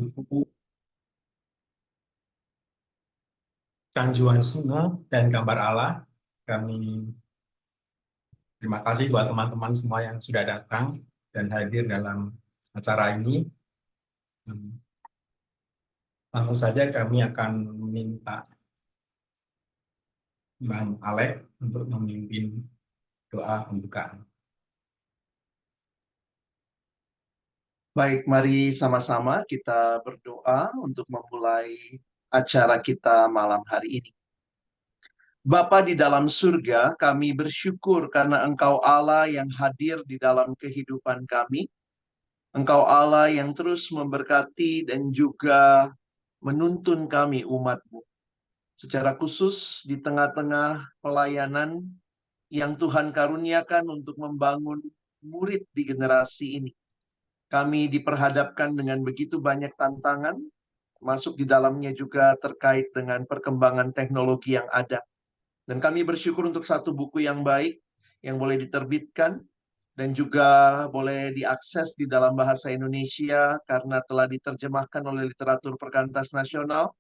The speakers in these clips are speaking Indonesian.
buku Transhumanisme dan Gambar Allah. Kami terima kasih buat teman-teman semua yang sudah datang dan hadir dalam acara ini. Langsung saja kami akan meminta Bang Alek untuk memimpin doa pembukaan. Baik, mari sama-sama kita berdoa untuk memulai acara kita malam hari ini. Bapa di dalam surga, kami bersyukur karena Engkau Allah yang hadir di dalam kehidupan kami. Engkau Allah yang terus memberkati dan juga menuntun kami umat-Mu. Secara khusus di tengah-tengah pelayanan yang Tuhan karuniakan untuk membangun murid di generasi ini. Kami diperhadapkan dengan begitu banyak tantangan, masuk di dalamnya juga terkait dengan perkembangan teknologi yang ada. Dan kami bersyukur untuk satu buku yang baik, yang boleh diterbitkan, dan juga boleh diakses di dalam bahasa Indonesia, karena telah diterjemahkan oleh Literatur Perkantas Nasional.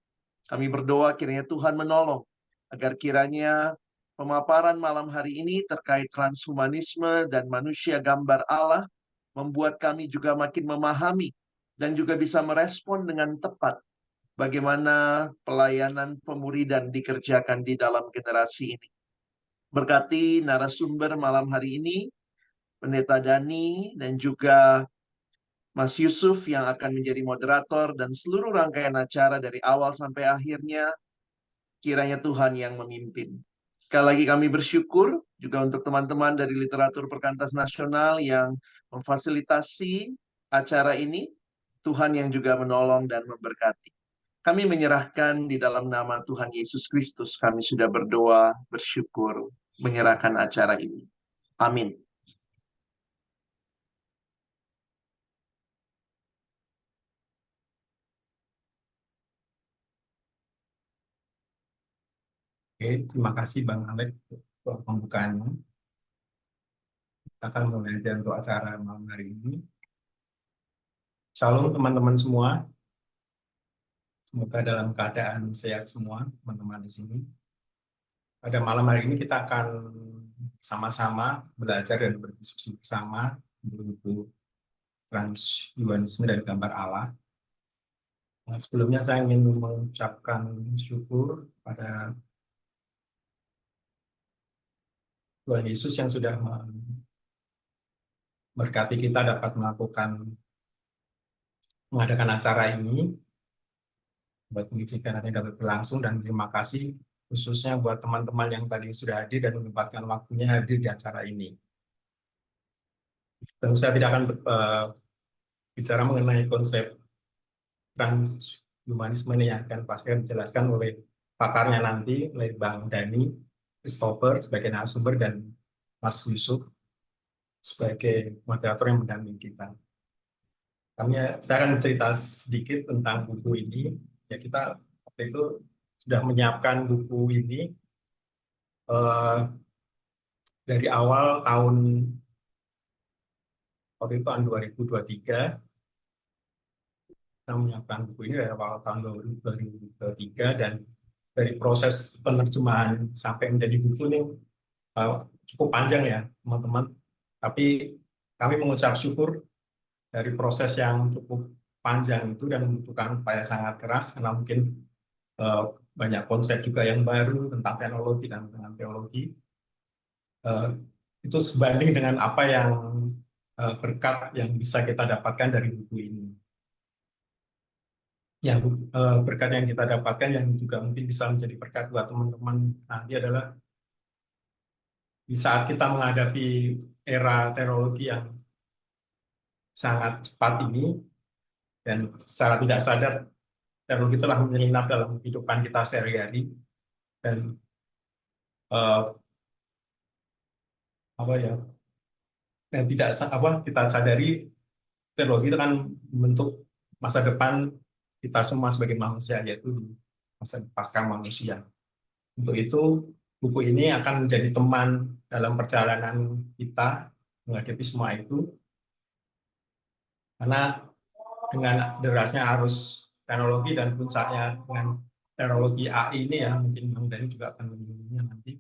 Kami berdoa kiranya Tuhan menolong, agar kiranya pemaparan malam hari ini terkait transhumanisme dan manusia gambar Allah, membuat kami juga makin memahami dan juga bisa merespon dengan tepat bagaimana pelayanan pemuridan dikerjakan di dalam generasi ini. Berkati narasumber malam hari ini, Pendeta Dani dan juga Mas Yusuf yang akan menjadi moderator dan seluruh rangkaian acara dari awal sampai akhirnya, kiranya Tuhan yang memimpin. Sekali lagi kami bersyukur juga untuk teman-teman dari Literatur Perkantas Nasional yang memfasilitasi acara ini. Tuhan yang juga menolong dan memberkati. Kami menyerahkan di dalam nama Tuhan Yesus Kristus. Kami sudah berdoa, bersyukur, menyerahkan acara ini. Amin. Oke, terima kasih Bang Alek untuk pembukaannya. Kita akan mulai untuk acara malam hari ini. Shalom teman-teman semua. Semoga dalam keadaan sehat semua teman-teman di sini. Pada malam hari ini kita akan sama-sama belajar dan berdiskusi bersama buku Transhumanisme dan Gambar Allah. Nah, sebelumnya saya ingin mengucapkan syukur pada Tuhan Yesus yang sudah memberkati kita dapat mengadakan acara ini, buat mengizinkan nanti dapat berlangsung, dan terima kasih khususnya buat teman-teman yang tadi sudah hadir dan menyempatkan waktunya hadir di acara ini. Tentu saya tidak akan bicara mengenai konsep transhumanisme ini yang akan pasti dijelaskan oleh pakarnya nanti, oleh Bang Dani, Christopher sebagai narasumber, dan Mas Yusuf sebagai moderator yang mendampingi kita. Saya akan cerita sedikit tentang buku ini. Ya, kita waktu itu sudah menyiapkan buku ini dari awal waktu itu tahun 2023. Kita menyiapkan buku ini dari awal tahun 2023, dan dari proses penerjemahan sampai menjadi buku ini cukup panjang ya teman-teman. Tapi kami mengucap syukur dari proses yang cukup panjang itu dan membutuhkan upaya sangat keras, karena mungkin banyak konsep juga yang baru tentang teknologi dan tentang teologi. Itu sebanding dengan apa yang berkat yang bisa kita dapatkan dari buku ini. Yang berkat yang kita dapatkan yang juga mungkin bisa menjadi berkat buat teman-teman nanti adalah di saat kita menghadapi era teknologi yang sangat cepat ini, dan secara tidak sadar teknologi telah menyelinap dalam kehidupan kita sehari-hari, dan dan tidak kita sadari teknologi itu kan membentuk masa depan kita semua sebagai manusia, yaitu masa pasca manusia. Untuk itu buku ini akan menjadi teman dalam perjalanan kita menghadapi semua itu, karena dengan derasnya arus teknologi dan puncaknya dengan teknologi AI ini ya, mungkin Bang Dhani juga akan menyinggunginya nanti.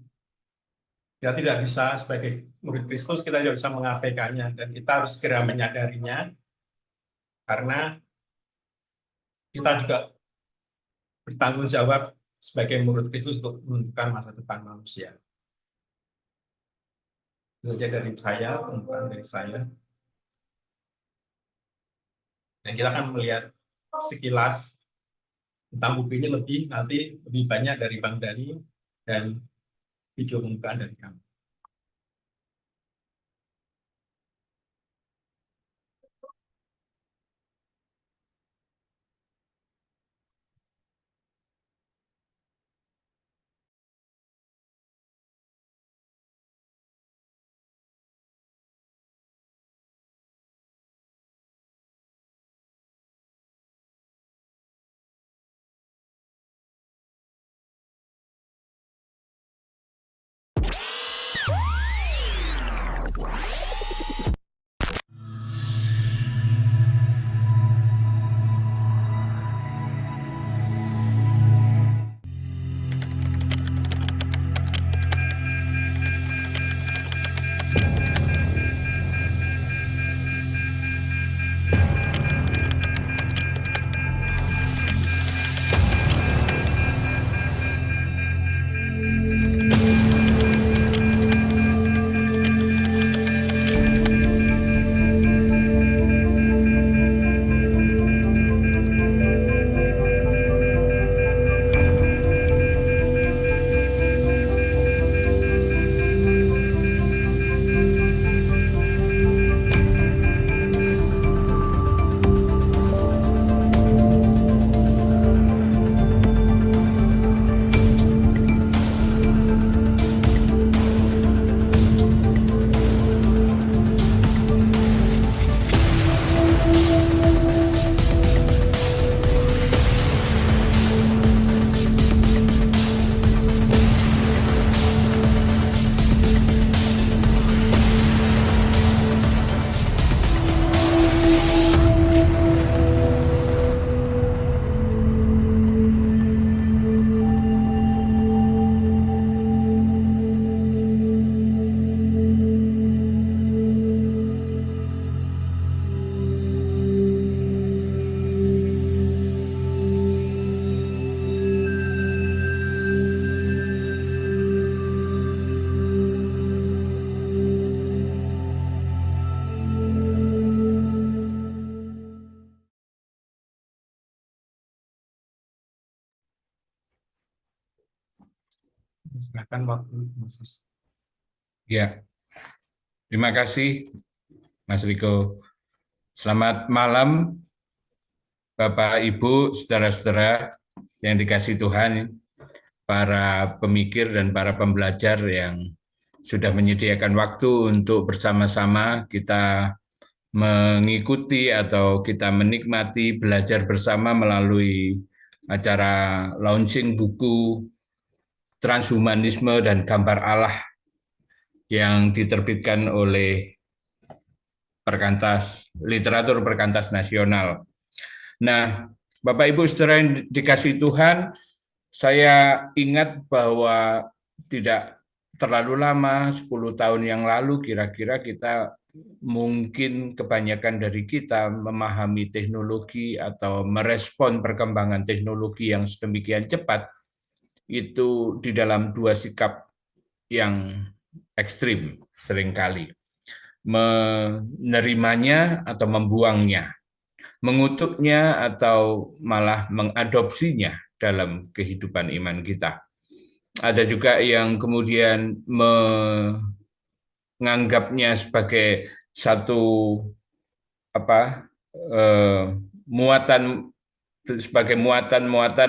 Kita tidak bisa sebagai murid Kristus, kita tidak bisa mengabaikannya, dan kita harus segera menyadarinya, karena kita juga bertanggung jawab sebagai murid Kristus untuk menentukan masa depan manusia. Itu saja dari saya, pembukaan dari saya. Dan kita akan melihat sekilas tentang buku ini lebih banyak dari Bang Dhani dan video pembukaan dari kami. Silakan waktu Mas. Ya, terima kasih Mas Riko. Selamat malam Bapak, Ibu, saudara-saudara yang dikasihi Tuhan, para pemikir dan para pembelajar yang sudah menyediakan waktu untuk bersama-sama kita mengikuti atau kita menikmati belajar bersama melalui acara launching buku Transhumanisme dan Gambar Allah yang diterbitkan oleh Literatur Perkantas Nasional. Nah, Bapak Ibu saudara yang dikasihi Tuhan, saya ingat bahwa tidak terlalu lama, 10 tahun yang lalu kira-kira kita mungkin kebanyakan dari kita memahami teknologi atau merespon perkembangan teknologi yang sedemikian cepat itu di dalam dua sikap yang ekstrim seringkali. Menerimanya atau membuangnya, mengutuknya atau malah mengadopsinya dalam kehidupan iman kita. Ada juga yang kemudian menganggapnya sebagai satu muatan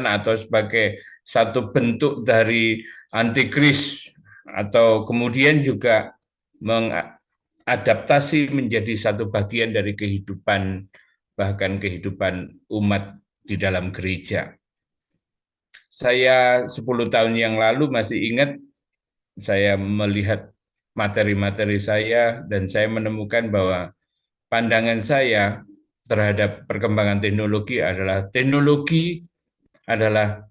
atau sebagai satu bentuk dari antikris, atau kemudian juga mengadaptasi menjadi satu bagian dari kehidupan, bahkan kehidupan umat di dalam gereja. Saya 10 tahun yang lalu masih ingat, saya melihat materi-materi saya dan saya menemukan bahwa pandangan saya terhadap perkembangan teknologi adalah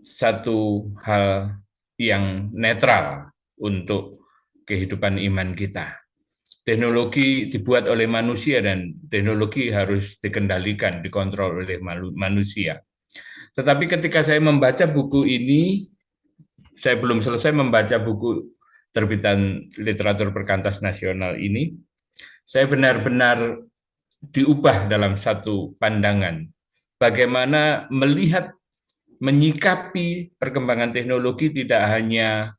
satu hal yang netral untuk kehidupan iman kita. Teknologi dibuat oleh manusia dan teknologi harus dikendalikan, dikontrol oleh manusia. Tetapi ketika saya membaca buku ini, saya belum selesai membaca buku terbitan literatur perkantas nasional ini, saya benar-benar diubah dalam satu pandangan. Bagaimana melihat, menyikapi perkembangan teknologi tidak hanya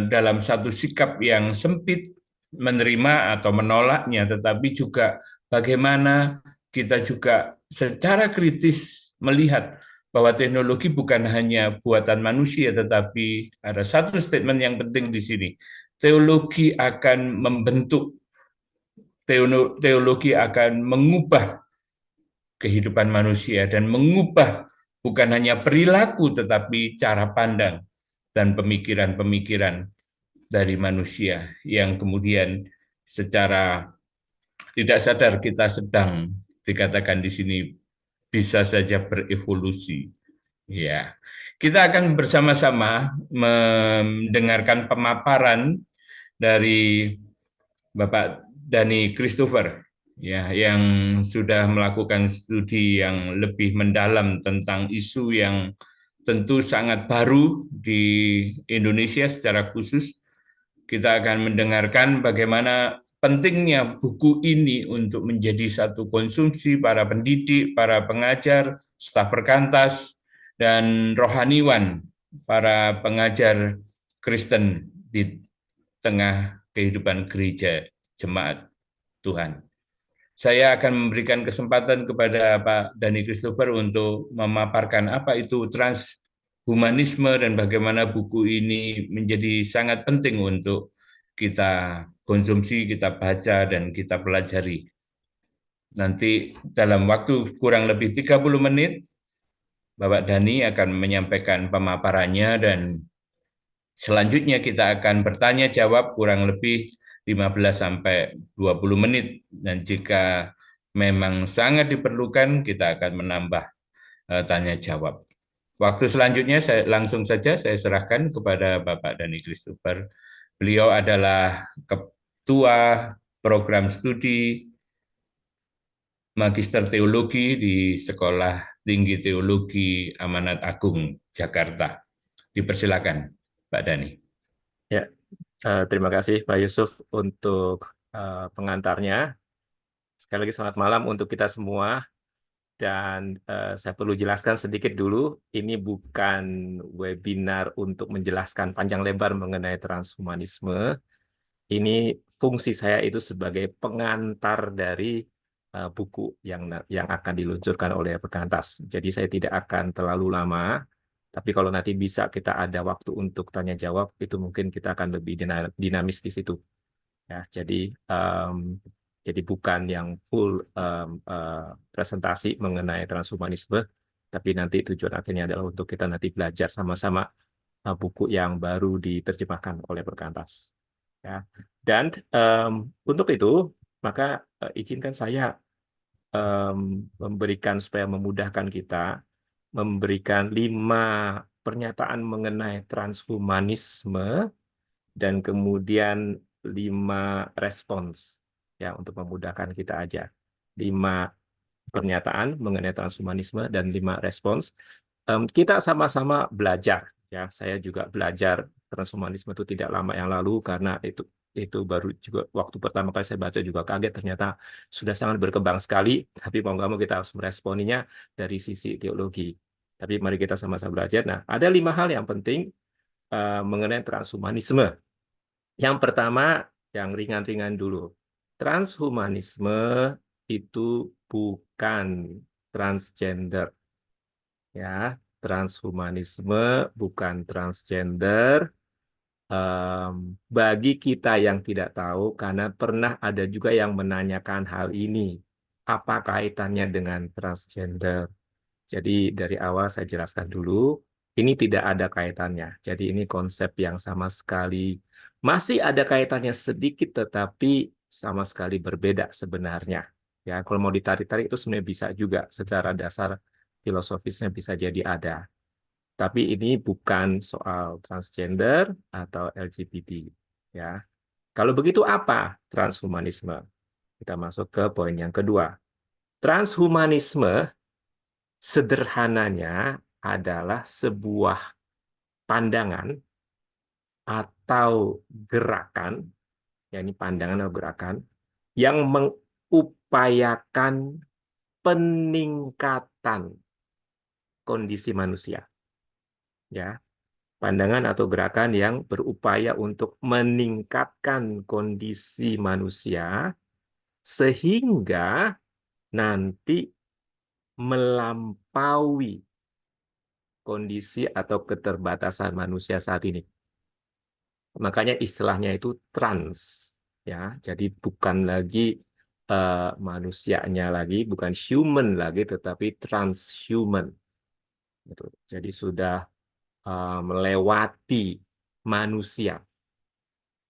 dalam satu sikap yang sempit, menerima atau menolaknya, tetapi juga bagaimana kita juga secara kritis melihat bahwa teknologi bukan hanya buatan manusia, tetapi ada satu statement yang penting di sini. Teologi akan membentuk, teologi akan mengubah kehidupan manusia dan mengubah bukan hanya perilaku, tetapi cara pandang dan pemikiran-pemikiran dari manusia yang kemudian secara tidak sadar kita sedang dikatakan di sini bisa saja berevolusi. Ya, kita akan bersama-sama mendengarkan pemaparan dari Bapak Dhani Christopher, ya, yang sudah melakukan studi yang lebih mendalam tentang isu yang tentu sangat baru di Indonesia secara khusus. Kita akan mendengarkan bagaimana pentingnya buku ini untuk menjadi satu konsumsi para pendidik, para pengajar, staf perkantas, dan rohaniwan, para pengajar Kristen di tengah kehidupan gereja jemaat Tuhan. Saya akan memberikan kesempatan kepada Pak Dhani Christopher untuk memaparkan apa itu transhumanisme dan bagaimana buku ini menjadi sangat penting untuk kita konsumsi, kita baca, dan kita pelajari. Nanti dalam waktu kurang lebih 30 menit, Bapak Dhani akan menyampaikan pemaparannya dan selanjutnya kita akan bertanya jawab kurang lebih 15-20 menit, dan jika memang sangat diperlukan kita akan menambah tanya jawab. Waktu selanjutnya langsung saja saya serahkan kepada Bapak Dhani Christopher. Beliau adalah Ketua Program Studi Magister Teologi di Sekolah Tinggi Teologi Amanat Agung Jakarta. Dipersilakan, Pak Dhani. Ya, terima kasih Pak Yusuf untuk pengantarnya. Sekali lagi selamat malam untuk kita semua. Dan saya perlu jelaskan sedikit dulu, ini bukan webinar untuk menjelaskan panjang lebar mengenai transhumanisme. Ini fungsi saya itu sebagai pengantar dari buku yang akan diluncurkan oleh Perkantas. Jadi saya tidak akan terlalu lama. Tapi kalau nanti bisa kita ada waktu untuk tanya jawab, itu mungkin kita akan lebih dinamis di situ. Ya, jadi bukan yang full presentasi mengenai transhumanisme, tapi nanti tujuan akhirnya adalah untuk kita nanti belajar sama-sama buku yang baru diterjemahkan oleh Perkantas. Ya, dan untuk itu maka izinkan saya memberikan supaya memudahkan kita, memberikan 5 pernyataan mengenai transhumanisme dan kemudian 5 respons, ya, untuk memudahkan kita aja. 5 pernyataan mengenai transhumanisme dan 5 respons. Kita sama-sama belajar, ya. Saya juga belajar transhumanisme itu tidak lama yang lalu, karena itu baru juga waktu pertama kali saya baca juga kaget, ternyata sudah sangat berkembang sekali, tapi mau nggak mau kita harus meresponinya dari sisi teologi. Tapi mari kita sama-sama belajar. Nah, ada 5 hal yang penting mengenai transhumanisme. Yang pertama, yang ringan-ringan dulu. Transhumanisme itu bukan transgender. Ya, transhumanisme bukan transgender. Bagi kita yang tidak tahu, karena pernah ada juga yang menanyakan hal ini, apa kaitannya dengan transgender? Jadi dari awal saya jelaskan dulu, ini tidak ada kaitannya. Jadi ini konsep yang sama sekali masih ada kaitannya sedikit, tetapi sama sekali berbeda sebenarnya. Ya, kalau mau ditarik-tarik itu sebenarnya bisa juga secara dasar filosofisnya bisa jadi ada. Tapi ini bukan soal transgender atau LGBT. Ya, kalau begitu apa transhumanisme? Kita masuk ke poin yang kedua. Transhumanisme sederhananya adalah sebuah pandangan atau gerakan, ya ini pandangan atau gerakan, yang mengupayakan peningkatan kondisi manusia. Ya, pandangan atau gerakan yang berupaya untuk meningkatkan kondisi manusia sehingga nanti melampaui kondisi atau keterbatasan manusia saat ini. Makanya istilahnya itu trans, ya. Jadi bukan lagi manusianya lagi, bukan human lagi, tetapi transhuman. Gitu. Jadi sudah melewati manusia.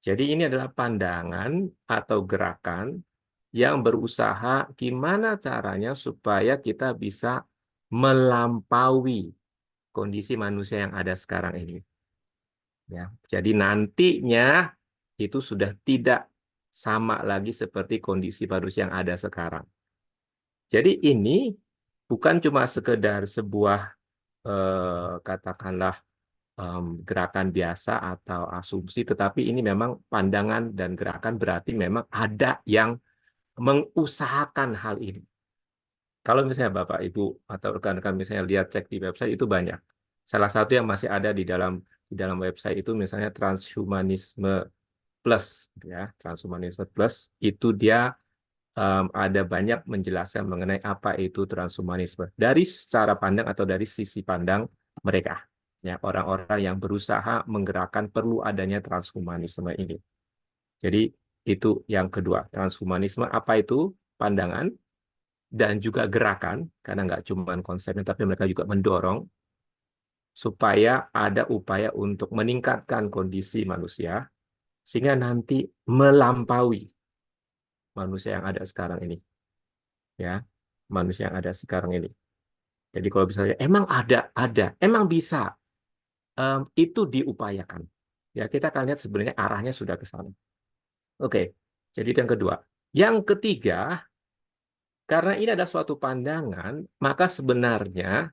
Jadi ini adalah pandangan atau gerakan yang berusaha gimana caranya supaya kita bisa melampaui kondisi manusia yang ada sekarang ini. Ya, jadi nantinya itu sudah tidak sama lagi seperti kondisi manusia yang ada sekarang. Jadi ini bukan cuma sekedar sebuah katakanlah gerakan biasa atau asumsi, tetapi ini memang pandangan dan gerakan berarti memang ada yang mengusahakan hal ini. Kalau misalnya Bapak, Ibu, atau rekan-rekan misalnya lihat cek di website itu banyak. Salah satu yang masih ada di dalam website itu misalnya Transhumanisme Plus, ya Transhumanisme Plus itu dia ada banyak menjelaskan mengenai apa itu transhumanisme dari secara pandang atau dari sisi pandang mereka, ya orang-orang yang berusaha menggerakkan perlu adanya transhumanisme ini. Jadi itu yang kedua, transhumanisme apa itu pandangan dan juga gerakan, karena nggak cuma konsepnya, tapi mereka juga mendorong supaya ada upaya untuk meningkatkan kondisi manusia, sehingga nanti melampaui manusia yang ada sekarang ini. Ya, manusia yang ada sekarang ini. Jadi kalau misalnya emang ada, emang bisa, itu diupayakan. Ya, kita akan lihat sebenarnya arahnya sudah ke sana. Oke, jadi itu yang kedua. Yang ketiga, karena ini ada suatu pandangan, maka sebenarnya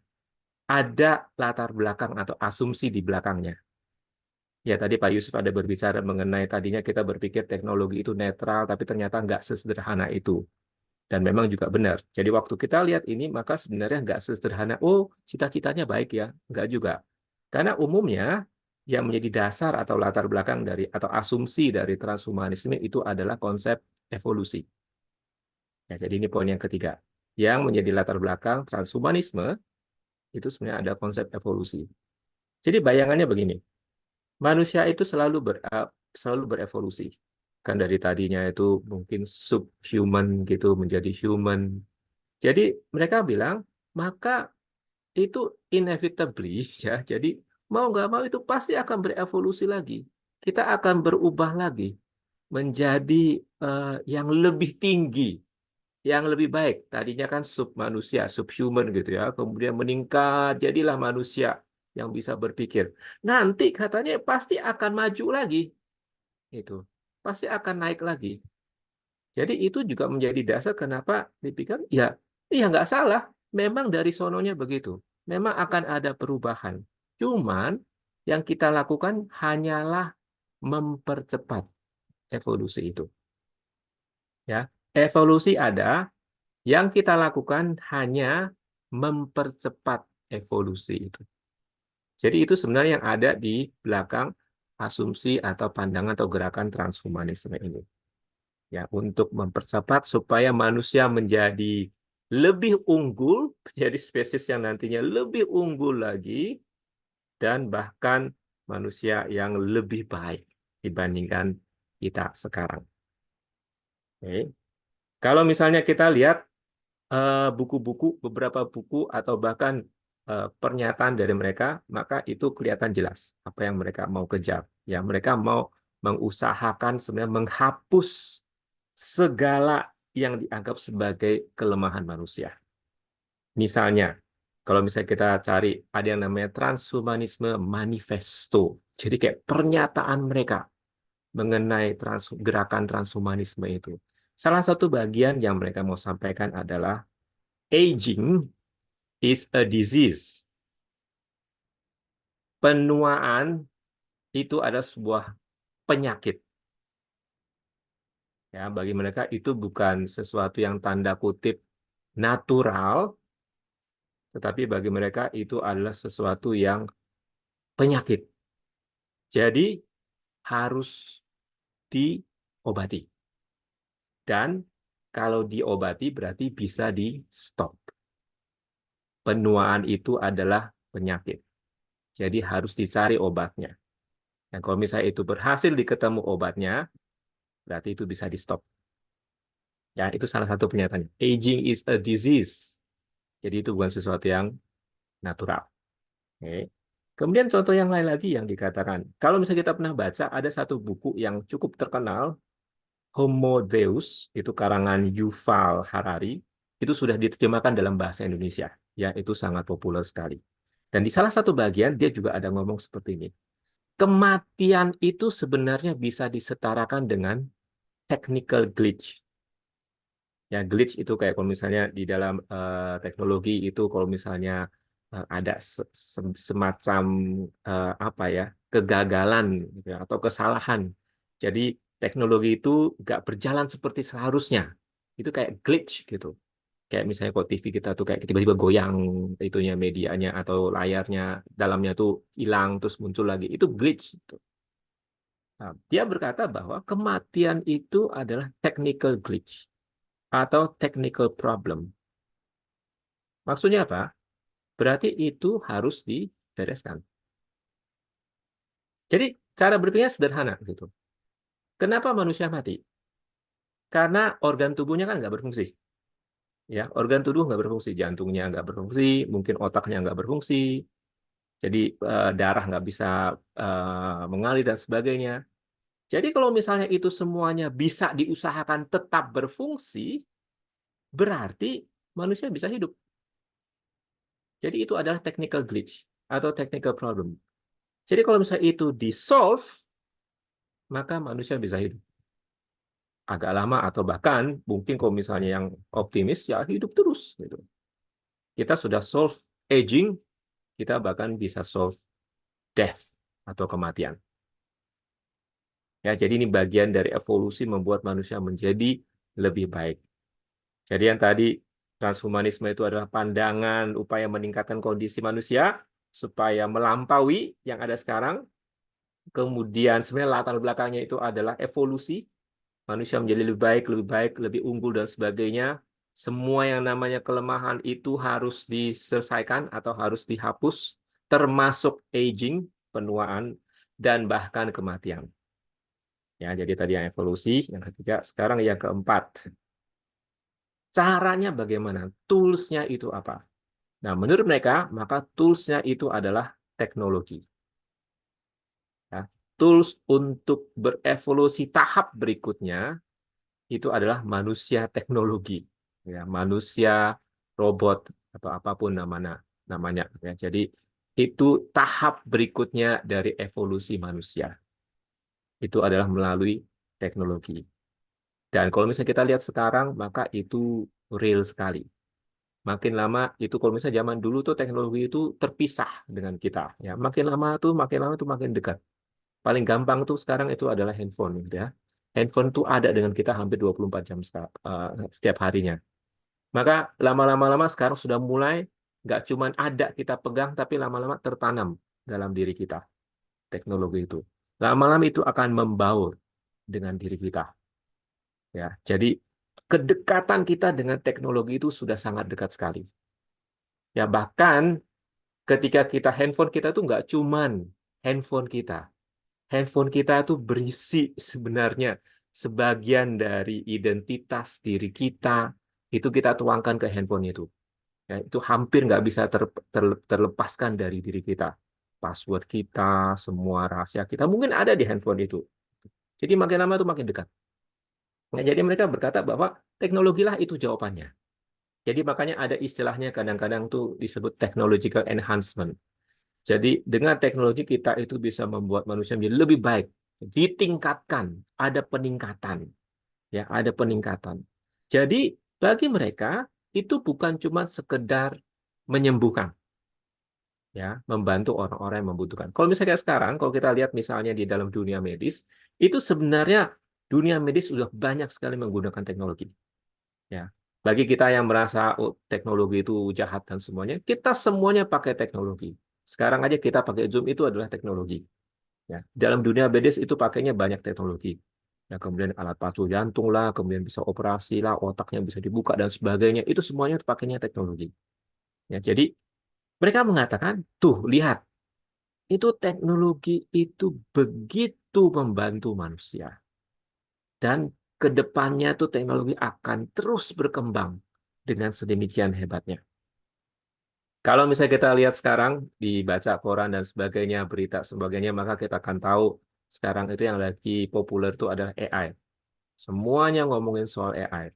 ada latar belakang atau asumsi di belakangnya. Ya, tadi Pak Yusuf ada berbicara mengenai tadinya kita berpikir teknologi itu netral, tapi ternyata nggak sesederhana itu. Dan memang juga benar. Jadi waktu kita lihat ini, maka sebenarnya nggak sesederhana, oh cita-citanya baik ya. Nggak juga. Karena umumnya yang menjadi dasar atau latar belakang dari atau asumsi dari transhumanisme itu adalah konsep evolusi. Ya, jadi ini poin yang ketiga. Yang menjadi latar belakang transhumanisme itu sebenarnya ada konsep evolusi. Jadi bayangannya begini, manusia itu selalu berevolusi. Kan dari tadinya itu mungkin subhuman gitu menjadi human. Jadi mereka bilang, maka itu inevitably ya. Jadi mau nggak mau itu pasti akan berevolusi lagi. Kita akan berubah lagi menjadi yang lebih tinggi, yang lebih baik. Tadinya kan manusia, subhuman gitu ya. Kemudian meningkat, jadilah manusia yang bisa berpikir. Nanti katanya pasti akan maju lagi. Itu pasti akan naik lagi. Jadi itu juga menjadi dasar kenapa dipikir, ya nggak salah. Memang dari sononya begitu. Memang akan ada perubahan. Cuman yang kita lakukan hanyalah mempercepat evolusi itu. Ya, evolusi ada, yang kita lakukan hanya mempercepat evolusi itu. Jadi itu sebenarnya yang ada di belakang asumsi atau pandangan atau gerakan transhumanisme ini. Ya, untuk mempercepat supaya manusia menjadi lebih unggul, menjadi spesies yang nantinya lebih unggul lagi, dan bahkan manusia yang lebih baik dibandingkan kita sekarang. Oke. Kalau misalnya kita lihat buku-buku, beberapa buku atau bahkan pernyataan dari mereka, maka itu kelihatan jelas apa yang mereka mau kejar. Ya, mereka mau mengusahakan sebenarnya menghapus segala yang dianggap sebagai kelemahan manusia. Misalnya, kalau misalnya kita cari ada yang namanya transhumanisme manifesto. Jadi kayak pernyataan mereka mengenai gerakan transhumanisme itu. Salah satu bagian yang mereka mau sampaikan adalah aging is a disease. Penuaan itu adalah sebuah penyakit. Ya, bagi mereka itu bukan sesuatu yang tanda kutip natural, tetapi bagi mereka itu adalah sesuatu yang penyakit. Jadi harus diobati. Dan kalau diobati berarti bisa di-stop. Penuaan itu adalah penyakit. Jadi harus dicari obatnya. Dan kalau misalnya itu berhasil diketemu obatnya, berarti itu bisa di-stop. Ya, itu salah satu pernyataannya. Aging is a disease. Jadi itu bukan sesuatu yang natural. Oke. Kemudian contoh yang lain lagi yang dikatakan. Kalau misalnya kita pernah baca, ada satu buku yang cukup terkenal, Homo Deus, itu karangan Yuval Harari, itu sudah diterjemahkan dalam bahasa Indonesia. Ya, itu sangat populer sekali. Dan di salah satu bagian, dia juga ada ngomong seperti ini. Kematian itu sebenarnya bisa disetarakan dengan technical glitch. Ya, glitch itu kayak kalau misalnya di dalam teknologi itu kalau misalnya ada semacam apa ya kegagalan gitu ya, atau kesalahan. Jadi teknologi itu nggak berjalan seperti seharusnya. Itu kayak glitch gitu. Kayak misalnya kok TV kita tuh kayak tiba-tiba goyang itunya medianya atau layarnya dalamnya tuh hilang terus muncul lagi. Itu glitch. Gitu. Nah, dia berkata bahwa kematian itu adalah technical glitch atau technical problem. Maksudnya apa? Berarti itu harus dibereskan. Jadi cara berpikirnya sederhana gitu. Kenapa manusia mati? Karena organ tubuhnya kan nggak berfungsi. Ya, organ tubuh nggak berfungsi, jantungnya nggak berfungsi, mungkin otaknya nggak berfungsi, jadi darah nggak bisa mengalir dan sebagainya. Jadi kalau misalnya itu semuanya bisa diusahakan tetap berfungsi, berarti manusia bisa hidup. Jadi itu adalah technical glitch atau technical problem. Jadi kalau misalnya itu di-solve, maka manusia bisa hidup. Agak lama atau bahkan mungkin kalau misalnya yang optimis, ya hidup terus. Gitu. Kita sudah solve aging, kita bahkan bisa solve death atau kematian. Ya, jadi ini bagian dari evolusi membuat manusia menjadi lebih baik. Jadi yang tadi transhumanisme itu adalah pandangan upaya meningkatkan kondisi manusia supaya melampaui yang ada sekarang. Kemudian sebenarnya latar belakangnya itu adalah evolusi. Manusia menjadi lebih baik, lebih unggul dan sebagainya. Semua yang namanya kelemahan itu harus diselesaikan atau harus dihapus, termasuk aging, penuaan, dan bahkan kematian. Ya, jadi tadi yang evolusi, yang ketiga, sekarang yang keempat. Caranya bagaimana? Tools-nya itu apa? Nah, menurut mereka, maka tools-nya itu adalah teknologi. Ya, tools untuk berevolusi tahap berikutnya itu adalah manusia teknologi, ya, manusia robot atau apapun namanya. Ya. Jadi itu tahap berikutnya dari evolusi manusia. Itu adalah melalui teknologi. Dan kalau misalnya kita lihat sekarang, maka itu real sekali. Makin lama itu kalau misalnya zaman dulu tuh teknologi itu terpisah dengan kita. Ya, makin lama tuh makin dekat. Paling gampang tuh sekarang itu adalah handphone, gitu ya. Handphone tuh ada dengan kita hampir 24 jam setiap harinya. Maka lama-lama sekarang sudah mulai nggak cuma ada kita pegang, tapi lama-lama tertanam dalam diri kita teknologi itu. Lama-lama itu akan membaur dengan diri kita. Ya, jadi kedekatan kita dengan teknologi itu sudah sangat dekat sekali. Ya, bahkan ketika kita handphone kita tuh nggak cuman handphone kita. Handphone kita tuh berisi sebenarnya sebagian dari identitas diri kita, itu kita tuangkan ke handphone itu. Ya, itu hampir nggak bisa terlepaskan dari diri kita. Password kita, semua rahasia kita mungkin ada di handphone itu. Jadi makin lama itu makin dekat. Nah, jadi mereka berkata bahwa teknologilah itu jawabannya. Jadi makanya ada istilahnya kadang-kadang tuh disebut technological enhancement. Jadi dengan teknologi kita itu bisa membuat manusia menjadi lebih baik, ditingkatkan, ada peningkatan, ya, ada peningkatan. Jadi bagi mereka itu bukan cuma sekedar menyembuhkan, ya, membantu orang-orang yang membutuhkan. Kalau misalnya sekarang, kalau kita lihat misalnya di dalam dunia medis, itu sebenarnya dunia medis sudah banyak sekali menggunakan teknologi. Ya, bagi kita yang merasa oh, teknologi itu jahat dan semuanya, kita semuanya pakai teknologi. Sekarang aja kita pakai Zoom itu adalah teknologi. Ya, dalam dunia medis itu pakainya banyak teknologi. Ya, kemudian alat pacu jantung lah, kemudian bisa operasi lah, otaknya bisa dibuka dan sebagainya. Itu semuanya pakainya teknologi. Ya, jadi mereka mengatakan, tuh lihat, itu teknologi itu begitu membantu manusia. Dan ke depannya tuh teknologi akan terus berkembang dengan sedemikian hebatnya. Kalau misalnya kita lihat sekarang, dibaca koran dan sebagainya, berita sebagainya, maka kita akan tahu sekarang itu yang lagi populer itu adalah AI. Semuanya ngomongin soal AI.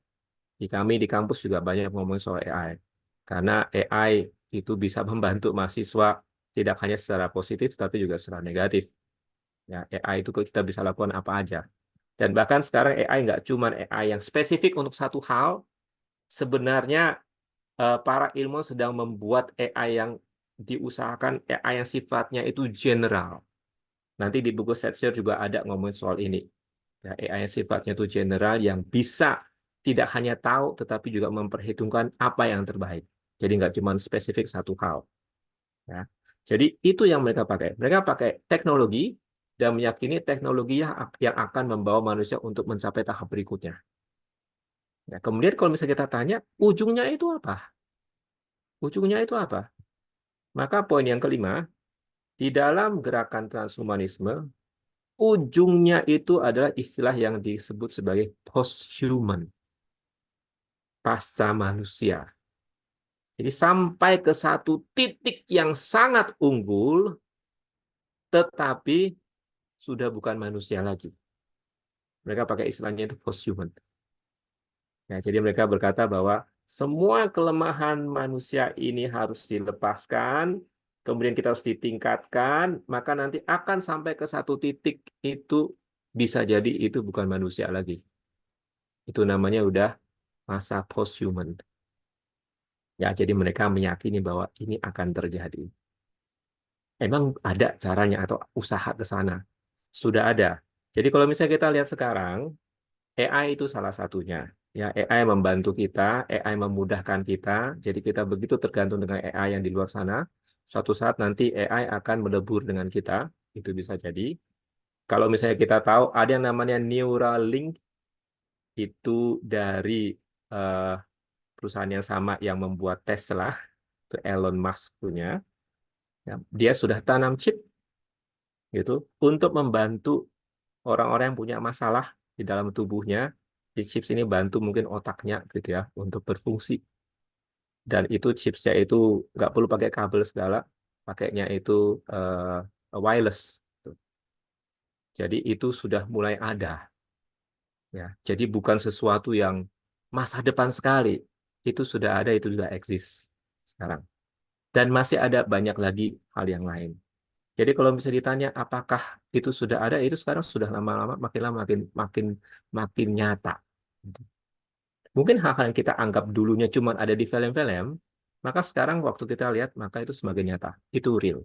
Di kami di kampus juga banyak ngomongin soal AI. Karena AI itu bisa membantu mahasiswa tidak hanya secara positif, tapi juga secara negatif. Ya, AI itu kita bisa lakukan apa aja. Dan bahkan sekarang AI nggak cuma AI yang spesifik untuk satu hal, sebenarnya para ilmuwan sedang membuat AI yang diusahakan AI yang sifatnya itu general. Nanti di buku Setzer juga ada ngomongin soal ini. Ya, AI yang sifatnya itu general yang bisa tidak hanya tahu tetapi juga memperhitungkan apa yang terbaik. Jadi nggak cuma spesifik satu hal. Ya. Jadi itu yang mereka pakai. Mereka pakai teknologi dan meyakini teknologi yang akan membawa manusia untuk mencapai tahap berikutnya. Ya, kemudian kalau misalnya kita tanya, ujungnya itu apa? Ujungnya itu apa? Maka poin yang kelima, di dalam gerakan transhumanisme, ujungnya itu adalah istilah yang disebut sebagai post-human, pasca manusia. Jadi sampai ke satu titik yang sangat unggul, tetapi sudah bukan manusia lagi. Mereka pakai istilahnya itu post-human. Ya, jadi mereka berkata bahwa semua kelemahan manusia ini harus dilepaskan, kemudian kita harus ditingkatkan, maka nanti akan sampai ke satu titik itu bisa jadi itu bukan manusia lagi. Itu namanya udah masa post-human. Ya, jadi mereka meyakini bahwa ini akan terjadi. Emang ada caranya atau usaha ke sana? Sudah ada. Jadi kalau misalnya kita lihat sekarang, AI itu salah satunya. Ya, AI membantu kita, AI memudahkan kita. Jadi kita begitu tergantung dengan AI yang di luar sana. Suatu saat nanti AI akan melebur dengan kita. Itu bisa jadi. Kalau misalnya kita tahu ada yang namanya Neuralink, itu dari eh, perusahaan yang sama yang membuat Tesla, itu Elon Musk punya. Ya, dia sudah tanam chip gitu untuk membantu orang-orang yang punya masalah di dalam tubuhnya. Di chips ini bantu mungkin otaknya gitu ya untuk berfungsi. Dan itu chipsnya itu nggak perlu pakai kabel segala, pakainya itu wireless. Jadi itu sudah mulai ada. Ya, jadi bukan sesuatu yang masa depan sekali. Itu sudah ada, itu sudah eksis sekarang. Dan masih ada banyak lagi hal yang lain. Jadi kalau bisa ditanya apakah itu sudah ada, itu sekarang sudah lama-lama makin lama makin nyata. Mungkin hal-hal yang kita anggap dulunya cuma ada di film-film, maka sekarang waktu kita lihat maka itu semakin nyata, itu real.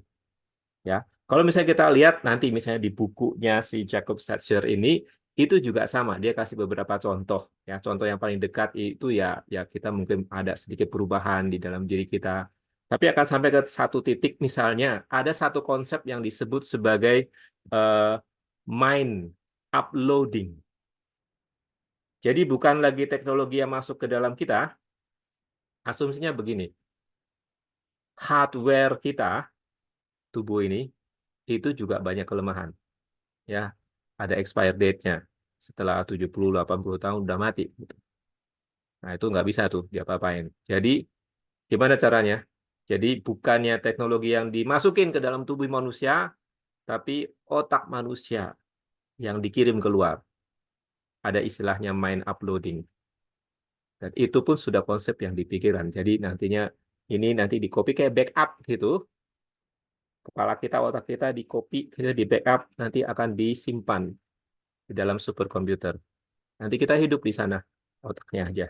Ya, kalau misalnya kita lihat nanti misalnya di bukunya si Jacob Setzer ini itu juga sama, dia kasih beberapa contoh. Ya, contoh yang paling dekat itu ya kita mungkin ada sedikit perubahan di dalam diri kita. Tapi akan sampai ke satu titik misalnya ada satu konsep yang disebut sebagai mind uploading. Jadi bukan lagi teknologi yang masuk ke dalam kita, asumsinya begini, hardware kita, tubuh ini, itu juga banyak kelemahan. Ya, ada expire date-nya. Setelah 70-80 tahun udah mati. Gitu. Nah, itu nggak bisa tuh diapa-apain. Jadi, gimana caranya? Jadi, bukannya teknologi yang dimasukin ke dalam tubuh manusia, tapi otak manusia yang dikirim keluar. ada istilahnya mind uploading. Dan itu pun sudah konsep yang dipikirkan. Jadi nantinya ini nanti di copy kayak backup gitu. Kepala kita, otak kita di copy, kita di backup, nanti akan disimpan di dalam superkomputer. Nanti kita hidup di sana, otaknya aja.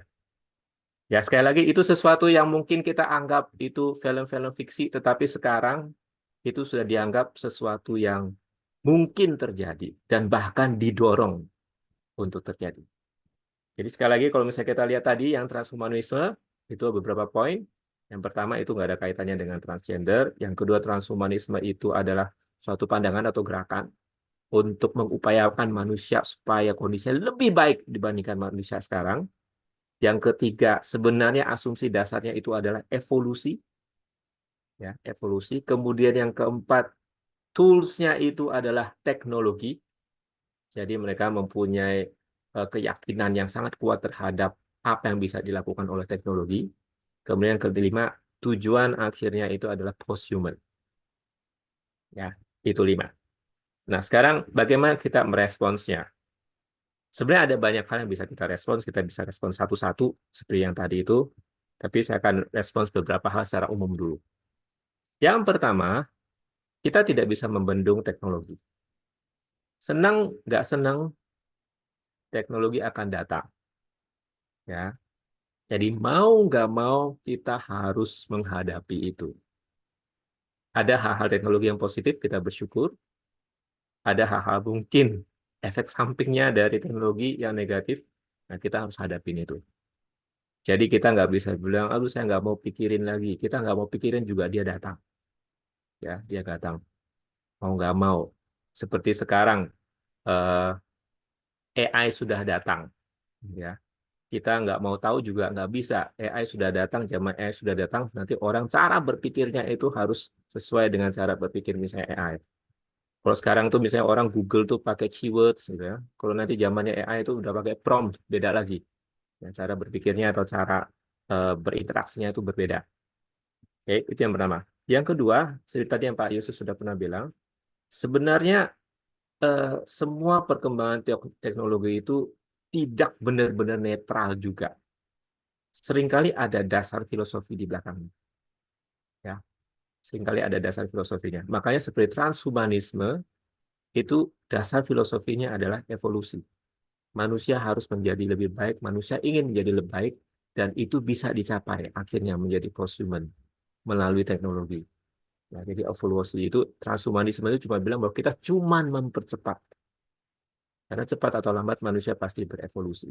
Ya, sekali lagi itu sesuatu yang mungkin kita anggap itu film-film fiksi, tetapi sekarang itu sudah dianggap sesuatu yang mungkin terjadi dan bahkan didorong untuk terjadi. Jadi sekali lagi kalau misalnya kita lihat tadi yang transhumanisme, itu beberapa poin. Yang pertama itu nggak ada kaitannya dengan transgender. Yang kedua, transhumanisme itu adalah suatu pandangan atau gerakan untuk mengupayakan manusia supaya kondisinya lebih baik dibandingkan manusia sekarang. Yang ketiga, sebenarnya asumsi dasarnya itu adalah evolusi. Ya, evolusi. Kemudian yang keempat, tools-nya itu adalah teknologi. Jadi mereka mempunyai keyakinan yang sangat kuat terhadap apa yang bisa dilakukan oleh teknologi. Kemudian yang kelima, tujuan akhirnya itu adalah post-human. Ya, itu 5. Nah, sekarang bagaimana kita meresponsnya? Sebenarnya ada banyak hal yang bisa kita respons. Kita bisa respons satu-satu seperti yang tadi itu. Tapi saya akan respons beberapa hal secara umum dulu. Yang pertama, kita tidak bisa membendung teknologi. Senang nggak senang, teknologi akan datang. Ya, jadi mau nggak mau kita harus menghadapi itu. Ada hal-hal teknologi yang positif, kita bersyukur. Ada hal-hal mungkin efek sampingnya dari teknologi yang negatif, nah kita harus hadapin itu. Jadi kita nggak bisa bilang, aduh saya nggak mau pikirin lagi. Kita nggak mau pikirin juga dia datang. Ya, dia datang. Mau nggak mau. Seperti sekarang, AI sudah datang. Ya, kita nggak mau tahu juga nggak bisa. AI sudah datang, zaman AI sudah datang, nanti orang cara berpikirnya itu harus sesuai dengan cara berpikir misalnya AI. Kalau sekarang tuh misalnya orang Google tuh pakai keywords gitu ya. Kalau nanti zamannya AI itu udah pakai prompt, beda lagi. Ya, cara berpikirnya atau cara berinteraksinya itu berbeda. Oke, itu yang pertama. Yang kedua, seperti tadi yang Pak Yusuf sudah pernah bilang, sebenarnya semua perkembangan teknologi itu tidak benar-benar netral juga. Seringkali ada dasar filosofi di belakangnya. Ya, seringkali ada dasar filosofinya. Makanya seperti transhumanisme, itu dasar filosofinya adalah evolusi. Manusia harus menjadi lebih baik, manusia ingin menjadi lebih baik, dan itu bisa dicapai akhirnya menjadi posthuman melalui teknologi. Nah, jadi evolusi itu, transhumanisme itu cuma bilang bahwa kita cuma mempercepat. Karena cepat atau lambat manusia pasti berevolusi.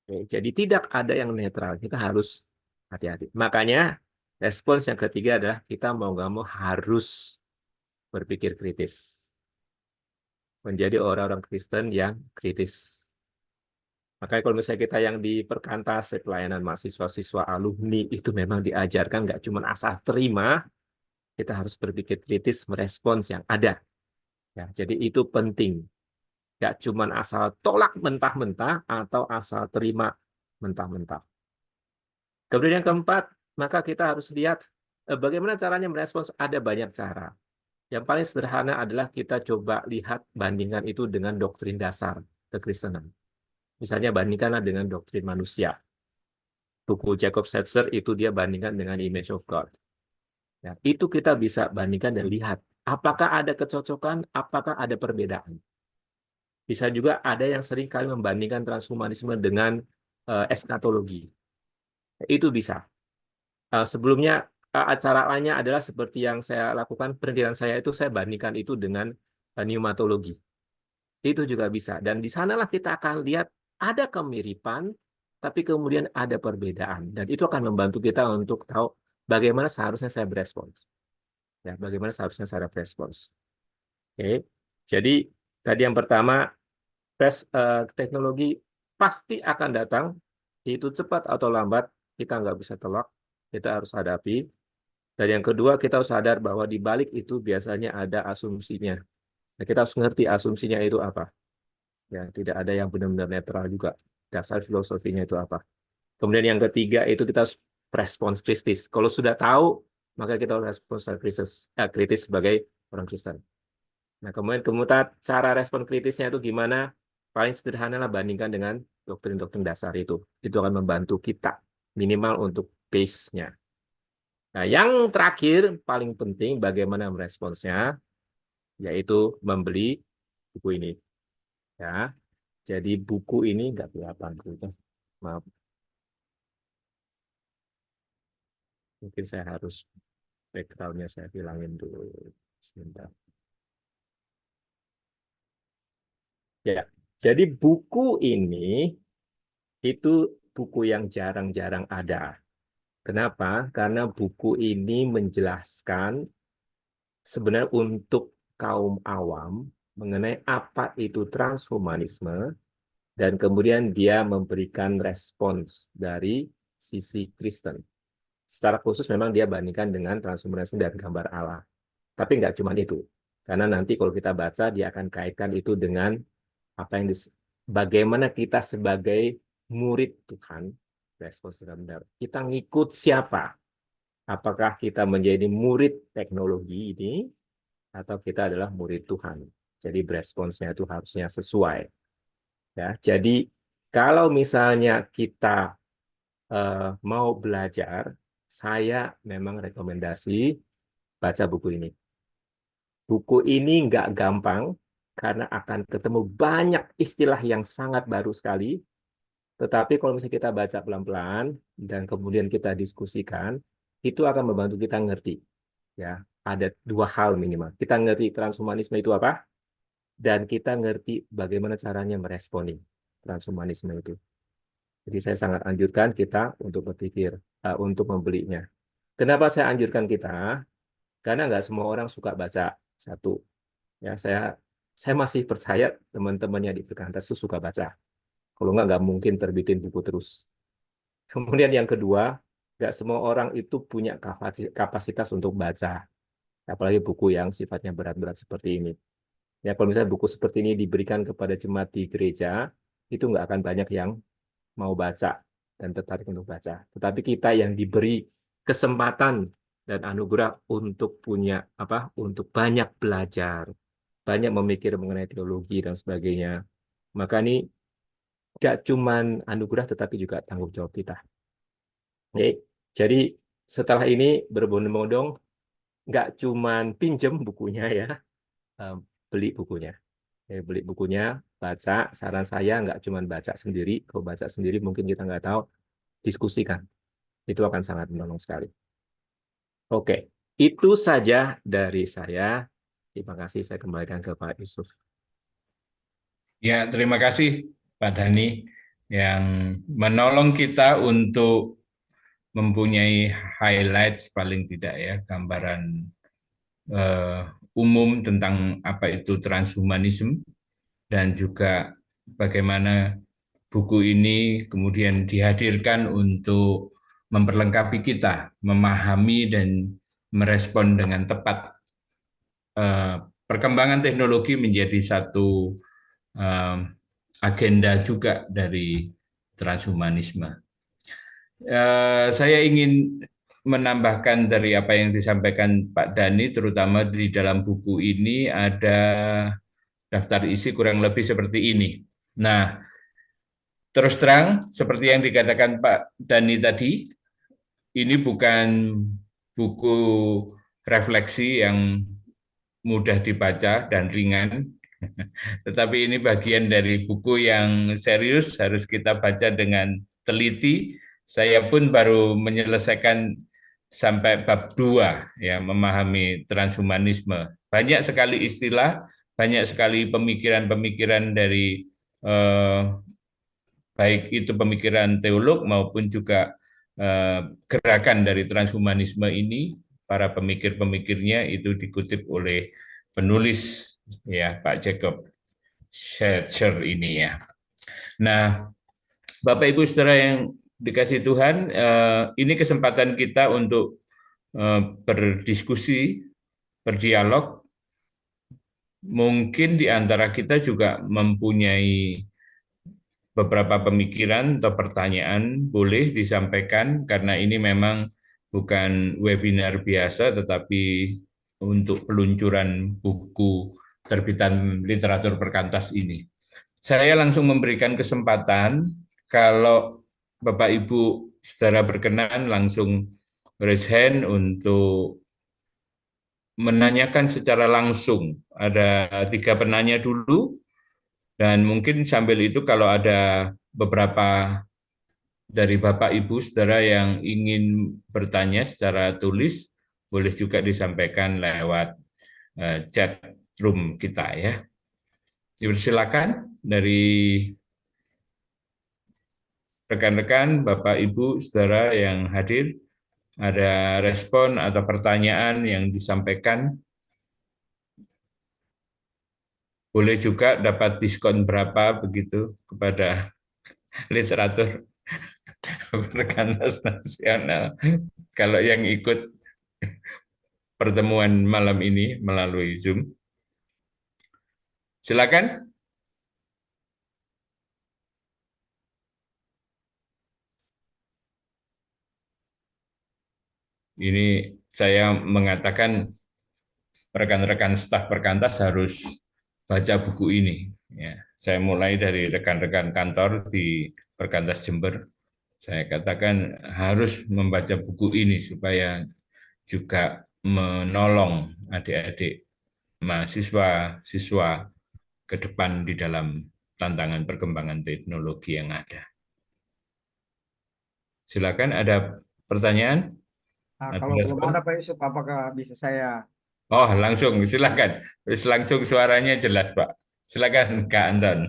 Oke, jadi tidak ada yang netral, kita harus hati-hati. Makanya respons yang ketiga adalah kita mau nggak mau harus berpikir kritis. Menjadi orang-orang Kristen yang kritis. Makanya kalau misalnya kita yang di perkantas, pelayanan mahasiswa-siswa alumni, itu memang diajarkan nggak cuma asal terima, kita harus berpikir kritis merespons yang ada. Ya, jadi itu penting. Nggak cuma asal tolak mentah-mentah atau asal terima mentah-mentah. Kemudian yang keempat, maka kita harus lihat bagaimana caranya merespons. Ada banyak cara. Yang paling sederhana adalah kita coba lihat bandingkan itu dengan doktrin dasar kekristenan. Misalnya bandingkanlah dengan doktrin manusia. Buku Jacob Setzer itu dia bandingkan dengan image of God. Ya, itu kita bisa bandingkan dan lihat apakah ada kecocokan, apakah ada perbedaan. Bisa juga ada yang sering kali membandingkan transhumanisme dengan eskatologi. Itu bisa. Sebelumnya acara lainnya adalah seperti yang saya lakukan, penelitian saya itu saya bandingkan itu dengan pneumatologi. Itu juga bisa. Dan di sanalah kita akan lihat ada kemiripan, tapi kemudian ada perbedaan. Dan itu akan membantu kita untuk tahu bagaimana seharusnya saya berespons. Ya, bagaimana seharusnya saya berespons. Oke. Jadi tadi yang pertama, teknologi pasti akan datang, itu cepat atau lambat, kita nggak bisa tolak, kita harus hadapi. Dan yang kedua, kita harus sadar bahwa di balik itu biasanya ada asumsinya. Nah, kita harus ngerti asumsinya itu apa. Ya, tidak ada yang benar-benar netral juga. Dasar filosofinya itu apa. Kemudian yang ketiga itu kita harus respons kritis. Kalau sudah tahu, maka kita harus respons kritis sebagai orang Kristen. Nah, kemudian cara respon kritisnya itu gimana? paling sederhana lah bandingkan dengan doktrin-doktrin dasar itu. Itu akan membantu kita minimal untuk base-nya. Nah, yang terakhir paling penting bagaimana meresponsnya, yaitu membeli buku ini. Ya, jadi buku ini nggak kelihatan, maaf. Mungkin saya harus background-nya saya hilangin dulu. Sebentar. Ya, jadi buku ini itu buku yang jarang-jarang ada. Kenapa? Karena buku ini menjelaskan sebenarnya untuk kaum awam mengenai apa itu transhumanisme, dan kemudian dia memberikan respons dari sisi Kristen. Secara khusus memang dia bandingkan dengan transhumanisme dan gambar Allah. Tapi nggak cuma itu. Karena nanti kalau kita baca, dia akan kaitkan itu dengan apa yang bagaimana kita sebagai murid Tuhan, respons dengan benar. Kita ngikut siapa? Apakah kita menjadi murid teknologi ini, atau kita adalah murid Tuhan? Jadi responsnya itu harusnya sesuai. Ya, jadi kalau misalnya kita mau belajar, saya memang rekomendasi baca buku ini. Buku ini nggak gampang, karena akan ketemu banyak istilah yang sangat baru sekali. Tetapi kalau misalnya kita baca pelan-pelan, dan kemudian kita diskusikan, itu akan membantu kita ngerti. Ya, ada dua hal minimal. Kita ngerti transhumanisme itu apa, dan kita ngerti bagaimana caranya meresponi transhumanisme itu. Jadi saya sangat anjurkan kita untuk berpikir, untuk membelinya. Kenapa saya anjurkan kita? Karena nggak semua orang suka baca. Satu, ya saya masih percaya teman-temannya di Perkantas itu suka baca. Kalau nggak mungkin terbitin buku terus. Kemudian yang kedua, nggak semua orang itu punya kapasitas untuk baca. Apalagi buku yang sifatnya berat-berat seperti ini. Ya, kalau misalnya buku seperti ini diberikan kepada jemaat di gereja, itu nggak akan banyak yang mau baca dan tertarik untuk baca. Tetapi kita yang diberi kesempatan dan anugerah untuk punya untuk banyak belajar, banyak memikir mengenai teologi dan sebagainya. Maka ini nggak cuman anugerah tetapi juga tanggung jawab kita. Oke. Jadi setelah ini berbondong-bondong, nggak cuman pinjem bukunya ya, beli bukunya. Beli bukunya, baca. Saran saya nggak cuman baca sendiri. Kalau baca sendiri mungkin kita nggak tahu, diskusikan. Itu akan sangat menolong sekali. Oke, itu saja dari saya. Terima kasih, saya kembalikan ke Pak Yusuf. Ya, terima kasih Pak Dhani yang menolong kita untuk mempunyai highlights paling tidak ya, gambaran umum tentang apa itu transhumanisme, dan juga bagaimana buku ini kemudian dihadirkan untuk memperlengkapi kita, memahami dan merespon dengan tepat perkembangan teknologi menjadi satu agenda juga dari transhumanisme. Saya ingin menambahkan dari apa yang disampaikan Pak Dhani, terutama di dalam buku ini ada daftar isi kurang lebih seperti ini. Nah, terus terang, seperti yang dikatakan Pak Dhani tadi, ini bukan buku refleksi yang mudah dibaca dan ringan, tetapi ini bagian dari buku yang serius, harus kita baca dengan teliti. Saya pun baru menyelesaikan sampai bab 2, ya, memahami transhumanisme. Banyak sekali istilah, banyak sekali pemikiran-pemikiran dari baik itu pemikiran teolog maupun juga gerakan dari transhumanisme ini. Para pemikir-pemikirnya itu dikutip oleh penulis, ya, Pak Jacob Schweitzer ini ya. Nah, Bapak Ibu Saudara yang dikasih Tuhan, ini kesempatan kita untuk berdiskusi, berdialog. Mungkin di antara kita juga mempunyai beberapa pemikiran atau pertanyaan, boleh disampaikan, karena ini memang bukan webinar biasa, tetapi untuk peluncuran buku terbitan literatur Perkantas ini. saya langsung memberikan kesempatan kalau Bapak Ibu saudara berkenan langsung raise hand untuk menanyakan secara langsung. Ada 3 penanya dulu, dan mungkin sambil itu kalau ada beberapa dari Bapak Ibu saudara yang ingin bertanya secara tulis, boleh juga disampaikan lewat chat room kita ya. Silakan dari rekan-rekan, Bapak Ibu saudara yang hadir, ada respon atau pertanyaan yang disampaikan. Boleh juga dapat diskon berapa begitu kepada literatur Perkantas Nasional kalau yang ikut pertemuan malam ini melalui Zoom. Silakan. Ini saya mengatakan rekan-rekan staf Perkantas harus baca buku ini. Ya, saya mulai dari rekan-rekan kantor di Perkantas Jember. Saya katakan harus membaca buku ini supaya juga menolong adik-adik mahasiswa, siswa ke depan di dalam tantangan perkembangan teknologi yang ada. Silakan, ada pertanyaan? Kalau belum ada Pak Yusuf, apakah bisa saya? Oh, langsung, silakan. Langsung suaranya jelas, Pak. Silakan, Kak Anton.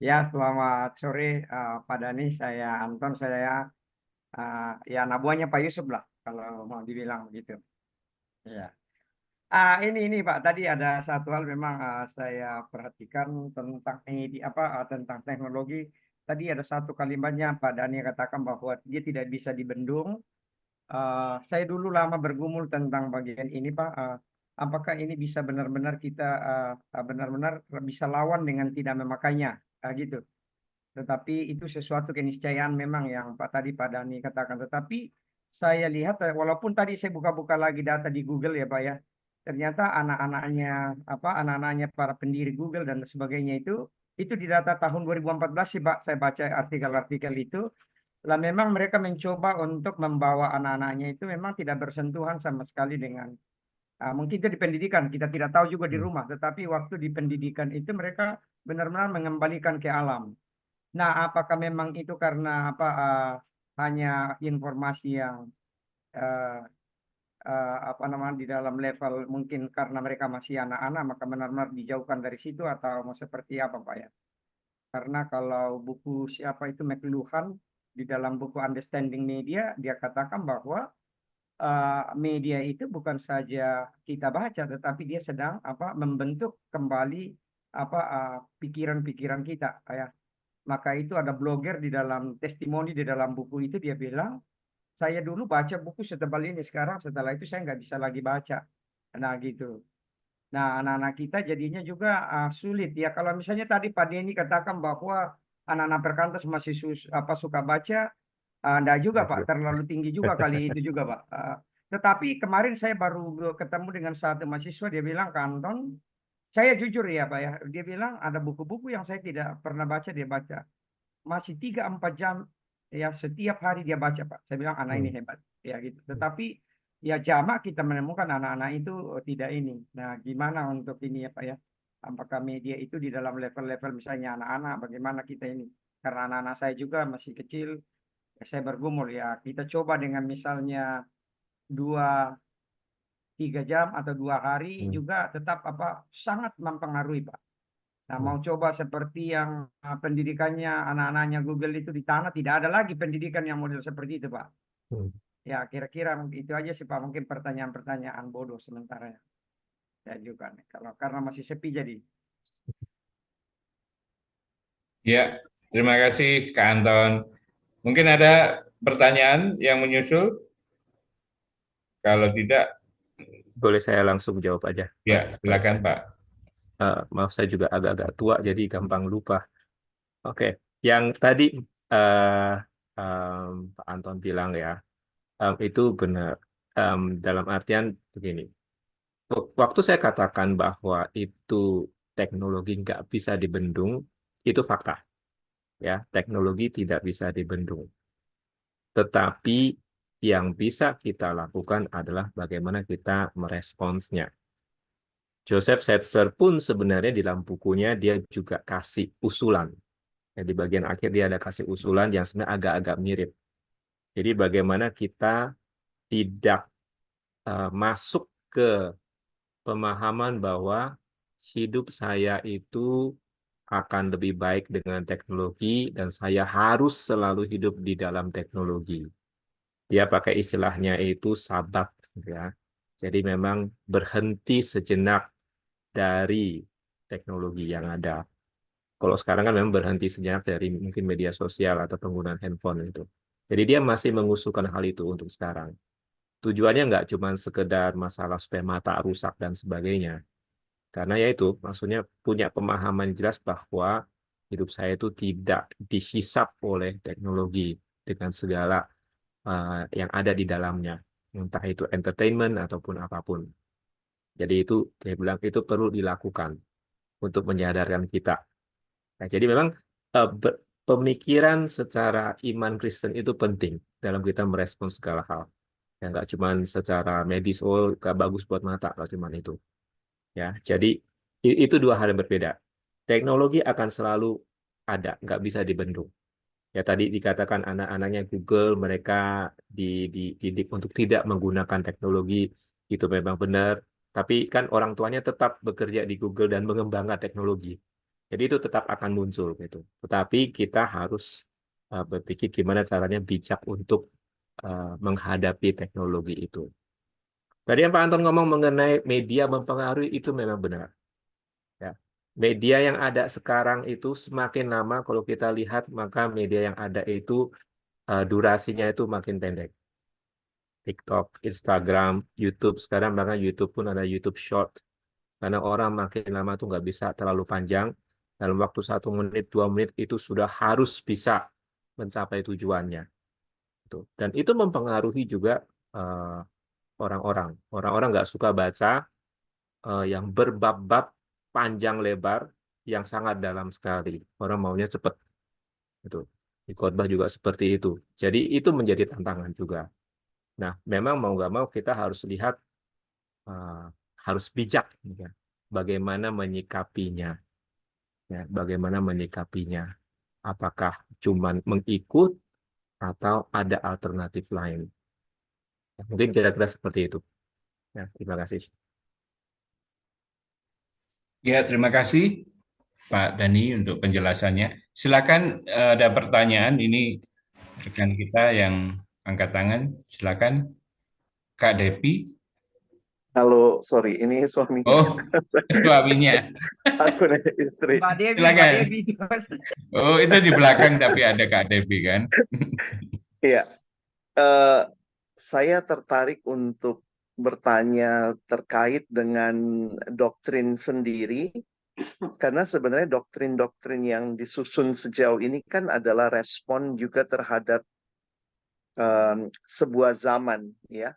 Ya, selamat sore Pak Dani, saya Anton, saya ya anak buahnya Pak Yusuf lah, kalau mau dibilang begitu. Ya. Ini Pak, tadi ada satu hal memang saya perhatikan tentang tentang teknologi. Tadi ada satu kalimatnya Pak Dani katakan bahwa dia tidak bisa dibendung. Saya dulu lama bergumul tentang bagian ini Pak. Apakah ini bisa benar-benar kita benar-benar bisa lawan dengan tidak memakainya, gitu. Tetapi itu sesuatu keniscayaan memang yang Pak Dani katakan. Tetapi saya lihat walaupun tadi saya buka-buka lagi data di Google ya Pak ya, ternyata anak-anaknya para pendiri Google dan sebagainya itu di data tahun 2014 sih Pak, saya baca artikel-artikel itu. Lah memang mereka mencoba untuk membawa anak-anaknya itu memang tidak bersentuhan sama sekali dengan mungkin itu di pendidikan, kita tidak tahu juga di rumah, tetapi waktu di pendidikan itu mereka benar-benar mengembalikan ke alam. Nah, apakah memang itu karena hanya informasi yang di dalam level mungkin karena mereka masih anak-anak maka benar-benar dijauhkan dari situ atau mau seperti apa Pak ya? Karena kalau buku siapa itu McLuhan di dalam buku Understanding Media dia katakan bahwa media itu bukan saja kita baca tetapi dia sedang membentuk kembali pikiran-pikiran kita ya. Maka itu ada blogger di dalam testimoni di dalam buku itu dia bilang, saya dulu baca buku setebal ini, sekarang setelah itu saya nggak bisa lagi baca. Nah gitu. Nah anak-anak kita jadinya juga sulit ya. Kalau misalnya tadi Pak Denny katakan bahwa anak-anak perkantas masih suka baca, enggak juga Pak, terlalu tinggi juga kali itu juga Pak. Tetapi kemarin saya baru ketemu dengan satu mahasiswa, dia bilang, Kanton, saya jujur ya Pak ya, dia bilang ada buku-buku yang saya tidak pernah baca, dia baca. Masih 3-4 jam ya setiap hari dia baca Pak. Saya bilang anak ini hebat ya gitu. Tetapi ya jamak kita menemukan anak-anak itu tidak ini. Nah gimana untuk ini ya Pak ya? Apakah media itu di dalam level-level misalnya anak-anak, bagaimana kita ini? Karena anak-anak saya juga masih kecil, ya saya bergumul ya. Kita coba dengan misalnya 2-3 jam atau 2 hari juga tetap sangat mempengaruhi Pak. Nah, mau coba seperti yang pendidikannya anak-anaknya Google itu di tanah, tidak ada lagi pendidikan yang model seperti itu, Pak. Ya, kira-kira itu aja sih, Pak. Mungkin pertanyaan-pertanyaan bodoh sementara ya. Saya juga nih, karena masih sepi jadi. Ya, terima kasih Kak Anton. Mungkin ada pertanyaan yang menyusul? Kalau tidak, Boleh saya langsung jawab aja? Ya, silakan Pak. Maaf, saya juga agak-agak tua, jadi gampang lupa. Oke, yang tadi Pak Anton bilang ya, itu benar. Dalam artian begini, waktu saya katakan bahwa itu teknologi nggak bisa dibendung, Itu fakta. Ya, teknologi tidak bisa dibendung. Tetapi yang bisa kita lakukan adalah bagaimana kita meresponsnya. Joseph Setzer pun sebenarnya di dalam bukunya dia juga kasih usulan. Ya, di bagian akhir dia ada kasih usulan yang sebenarnya agak-agak mirip. Jadi bagaimana kita tidak masuk ke pemahaman bahwa hidup saya itu akan lebih baik dengan teknologi dan saya harus selalu hidup di dalam teknologi. Dia pakai istilahnya itu sabat, ya. Jadi memang berhenti sejenak dari teknologi yang ada. Kalau sekarang kan memang berhenti sejenak dari mungkin media sosial atau penggunaan handphone itu. Jadi dia masih mengusulkan hal itu untuk sekarang. Tujuannya nggak cuma sekedar masalah supaya mata rusak dan sebagainya. Karena ya itu, maksudnya punya pemahaman jelas bahwa hidup saya itu tidak dihisap oleh teknologi dengan segala yang ada di dalamnya. Entah itu entertainment ataupun apapun. Jadi itu, saya bilang itu perlu dilakukan untuk menyadarkan kita. Nah, jadi memang pemikiran secara iman Kristen itu penting dalam kita merespons segala hal. Ya, nggak cuma secara medis, oh nggak bagus buat mata, nggak cuma itu. Ya, jadi itu dua hal yang berbeda. Teknologi akan selalu ada, nggak bisa dibendung. Ya tadi dikatakan anak-anaknya Google mereka dididik untuk tidak menggunakan teknologi, itu memang benar. Tapi kan orang tuanya tetap bekerja di Google dan mengembangkan teknologi. Jadi itu tetap akan muncul gitu. Tetapi kita harus berpikir gimana caranya bijak untuk menghadapi teknologi itu. Tadi yang Pak Anton ngomong mengenai media mempengaruhi itu memang benar. Ya. Media yang ada sekarang itu semakin lama kalau kita lihat maka media yang ada itu durasinya itu makin pendek. TikTok, Instagram, YouTube, sekarang bahkan YouTube pun ada YouTube Short. Karena orang makin lama tuh nggak bisa terlalu panjang. Dalam waktu 1 menit, 2 menit itu sudah harus bisa mencapai tujuannya. Dan itu mempengaruhi juga orang-orang. Orang-orang nggak suka baca yang berbab-bab panjang lebar yang sangat dalam sekali. Orang maunya cepat. Itu. Di khotbah juga seperti itu. Jadi itu menjadi tantangan juga. Nah, memang mau nggak mau kita harus lihat, harus bijak, ya, bagaimana menyikapinya. Ya, bagaimana menyikapinya. Apakah cuma mengikut atau ada alternatif lain. Mungkin kira-kira seperti itu. Ya, terima kasih. Ya, terima kasih Pak Dani untuk penjelasannya. Silakan ada pertanyaan, ini rekan kita yang angkat tangan. Silakan Kak Depi. Halo, sorry, ini suaminya. Oh, suaminya. Aku nanya istri. Mbak Devi, Mbak Silakan. Devi. Oh, itu di belakang tapi ada Kak Depi kan? Iya, saya tertarik untuk bertanya terkait dengan doktrin sendiri, karena sebenarnya doktrin-doktrin yang disusun sejauh ini kan adalah respon juga terhadap sebuah zaman, ya.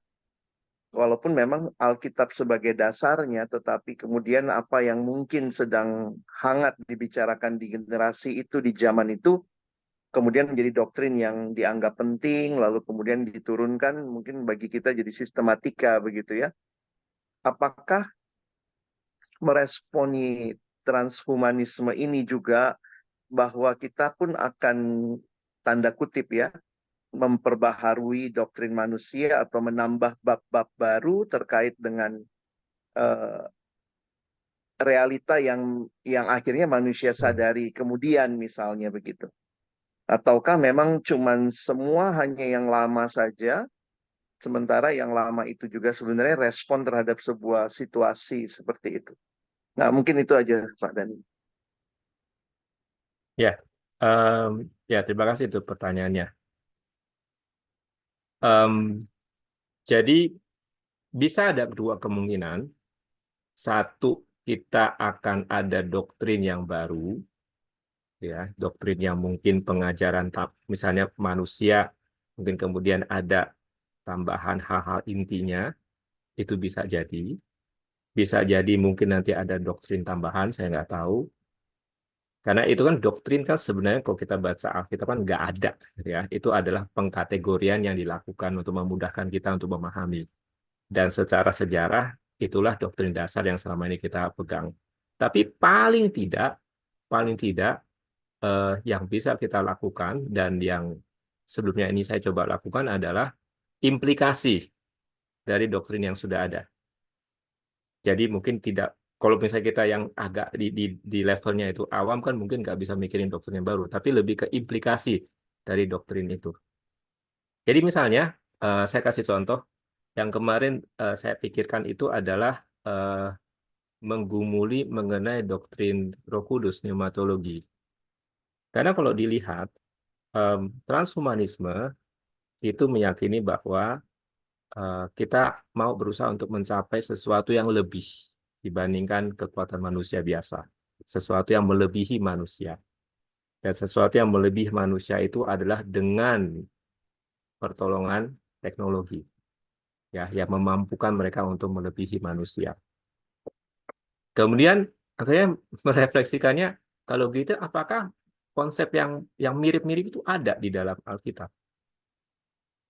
Walaupun memang Alkitab sebagai dasarnya, tetapi kemudian apa yang mungkin sedang hangat dibicarakan di generasi itu di zaman itu, kemudian menjadi doktrin yang dianggap penting, lalu kemudian diturunkan, mungkin bagi kita jadi sistematika begitu ya. Apakah meresponi transhumanisme ini juga bahwa kita pun akan, tanda kutip ya, memperbaharui doktrin manusia atau menambah bab-bab baru terkait dengan realita yang akhirnya manusia sadari kemudian misalnya begitu. Ataukah memang cuman semua hanya yang lama saja, sementara yang lama itu juga sebenarnya respon terhadap sebuah situasi seperti itu. Nah, mungkin itu aja Pak Dani. Ya, ya terima kasih untuk pertanyaannya. Jadi bisa ada dua kemungkinan. Satu, kita akan ada doktrin yang baru, ya, doktrin yang mungkin pengajaran misalnya manusia, mungkin kemudian ada tambahan hal-hal intinya, itu bisa jadi. Bisa jadi mungkin nanti ada doktrin tambahan, saya nggak tahu. Karena itu kan doktrin kan sebenarnya kalau kita baca Alkitab kan nggak ada, gitu ya. Itu adalah pengkategorian yang dilakukan untuk memudahkan kita untuk memahami. Dan secara sejarah itulah doktrin dasar yang selama ini kita pegang. Tapi paling tidak yang bisa kita lakukan dan yang sebelumnya ini saya coba lakukan adalah implikasi dari doktrin yang sudah ada. Jadi mungkin tidak, kalau misalnya kita yang agak di levelnya itu awam kan mungkin nggak bisa mikirin doktrin yang baru, tapi lebih ke implikasi dari doktrin itu. Jadi misalnya saya kasih contoh yang kemarin saya pikirkan itu adalah menggumuli mengenai doktrin Roh Kudus, pneumatologi. Karena kalau dilihat transhumanisme itu meyakini bahwa kita mau berusaha untuk mencapai sesuatu yang lebih dibandingkan kekuatan manusia biasa, sesuatu yang melebihi manusia. Dan sesuatu yang melebihi manusia itu adalah dengan pertolongan teknologi, ya, yang memampukan mereka untuk melebihi manusia. Kemudian akhirnya merefleksikannya, kalau gitu apakah konsep yang mirip-mirip itu ada di dalam Alkitab?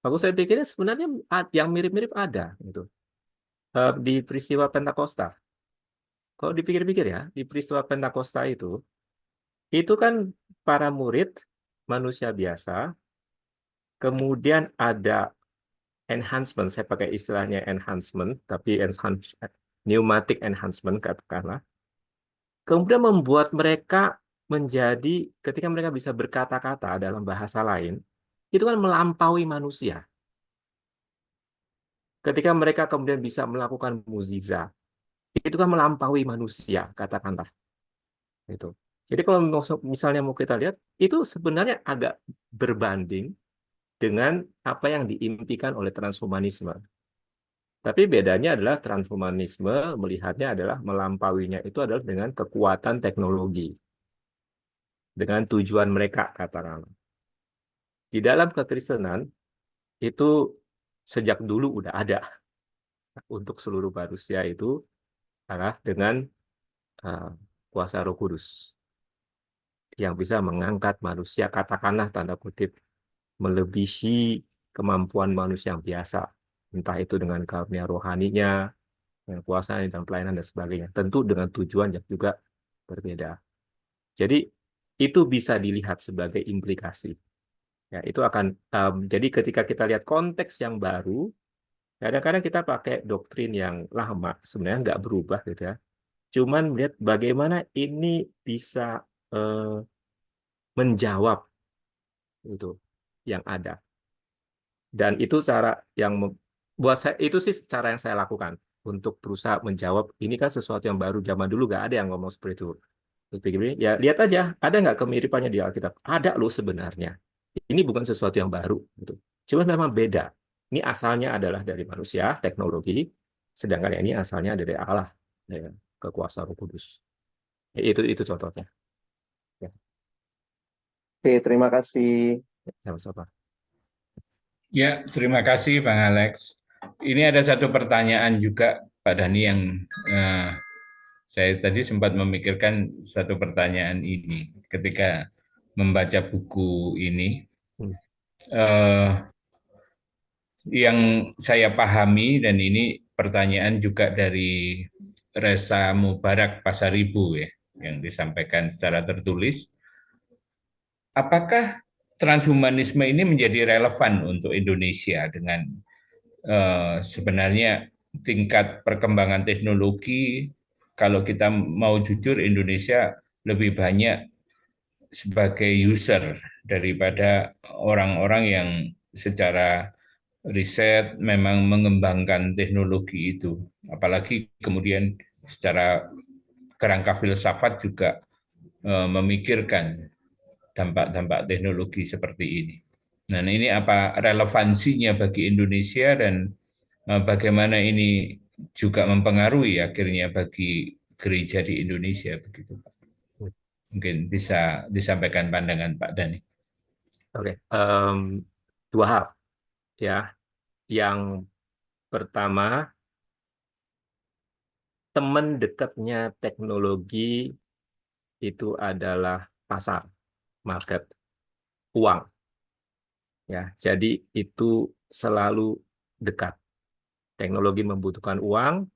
Aku saya pikirnya sebenarnya yang mirip-mirip ada gitu. Di peristiwa Pentakosta. Kalau dipikir-pikir ya, di peristiwa Pentakosta itu kan para murid manusia biasa, kemudian ada enhancement, saya pakai istilahnya enhancement, tapi pneumatic enhancement katakanlah, kemudian membuat mereka menjadi, ketika mereka bisa berkata-kata dalam bahasa lain, itu kan melampaui manusia. Ketika mereka kemudian bisa melakukan mukjizat, itu kan melampaui manusia, katakanlah. Itu. Jadi kalau misalnya mau kita lihat, itu sebenarnya agak berbanding dengan apa yang diimpikan oleh transhumanisme. Tapi bedanya adalah transhumanisme melihatnya adalah melampauinya itu adalah dengan kekuatan teknologi. Dengan tujuan mereka, katakanlah. Di dalam kekristenan, itu sejak dulu udah ada untuk seluruh manusia itu adalah dengan kuasa Roh Kudus yang bisa mengangkat manusia, katakanlah tanda kutip, melebihi kemampuan manusia yang biasa, entah itu dengan karunia rohaninya, dengan kuasa dan pelayanan dan sebagainya. Tentu dengan tujuan yang juga berbeda. Jadi itu bisa dilihat sebagai implikasi. Ya, itu akan jadi ketika kita lihat konteks yang baru, kadang-kadang kita pakai doktrin yang lama sebenarnya nggak berubah gitu ya. Cuman melihat bagaimana ini bisa menjawab itu yang ada. Dan itu cara yang buat saya, itu sih cara yang saya lakukan untuk berusaha menjawab. Ini kan sesuatu yang baru, zaman dulu nggak ada yang ngomong seperti itu. Terus pikir, ya lihat aja, ada nggak kemiripannya di Alkitab? Ada loh sebenarnya. Ini bukan sesuatu yang baru, gitu. Cuma memang beda. Ini asalnya adalah dari manusia, teknologi, sedangkan ini asalnya dari Allah, ya, kekuasaan Roh Kudus. Ya, itu contohnya. Ya, Oke, terima kasih. sama-sama. Ya, terima kasih Bang Alex. Ini ada satu pertanyaan juga Pak Dhani yang saya tadi sempat memikirkan satu pertanyaan ini ketika membaca buku ini. Yang saya pahami, dan ini pertanyaan juga dari Reza Mubarak Pasaribu ya, yang disampaikan secara tertulis, apakah transhumanisme ini menjadi relevan untuk Indonesia dengan sebenarnya tingkat perkembangan teknologi? Kalau kita mau jujur, Indonesia lebih banyak sebagai user daripada orang-orang yang secara riset memang mengembangkan teknologi itu. Apalagi kemudian secara kerangka filsafat juga memikirkan dampak-dampak teknologi seperti ini. Nah, ini apa relevansinya bagi Indonesia dan bagaimana ini juga mempengaruhi akhirnya bagi gereja di Indonesia begitu, Pak. Mungkin bisa disampaikan pandangan Pak Dhani. Oke, dua hal ya. Yang pertama, teman dekatnya teknologi itu adalah pasar, market, uang. Ya, jadi itu selalu dekat. Teknologi membutuhkan uang,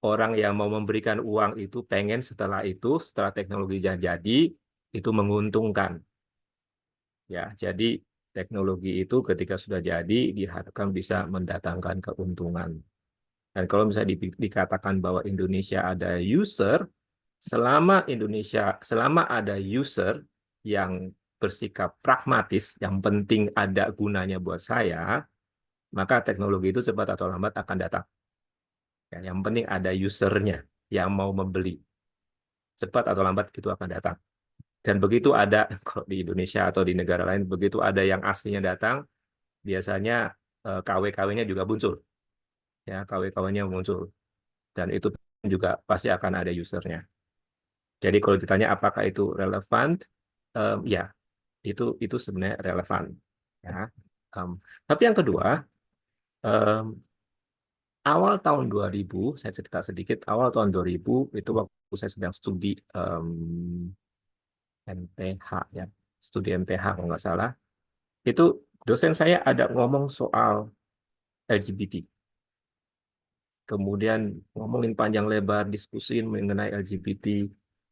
orang yang mau memberikan uang itu pengen setelah teknologi jadi, itu menguntungkan. Ya, jadi teknologi itu ketika sudah jadi diharapkan bisa mendatangkan keuntungan. Dan kalau misalnya dikatakan bahwa Indonesia ada user, selama ada user yang bersikap pragmatis, yang penting ada gunanya buat saya, maka teknologi itu cepat atau lambat akan datang. Ya, yang penting ada usernya yang mau membeli. Cepat atau lambat itu akan datang. Dan begitu ada, kalau di Indonesia atau di negara lain, begitu ada yang aslinya datang, biasanya KW-KW-nya juga muncul. Ya, KW-KW-nya muncul. Dan itu juga pasti akan ada usernya. Jadi kalau ditanya apakah itu relevan, ya, itu sebenarnya relevan. Ya. Tapi yang kedua, awal tahun 2000, saya cerita sedikit, awal tahun 2000 itu waktu saya sedang studi MTH, ya, studi MTH kalau nggak salah, itu dosen saya ada ngomong soal LGBT. Kemudian ngomongin panjang lebar, diskusiin mengenai LGBT.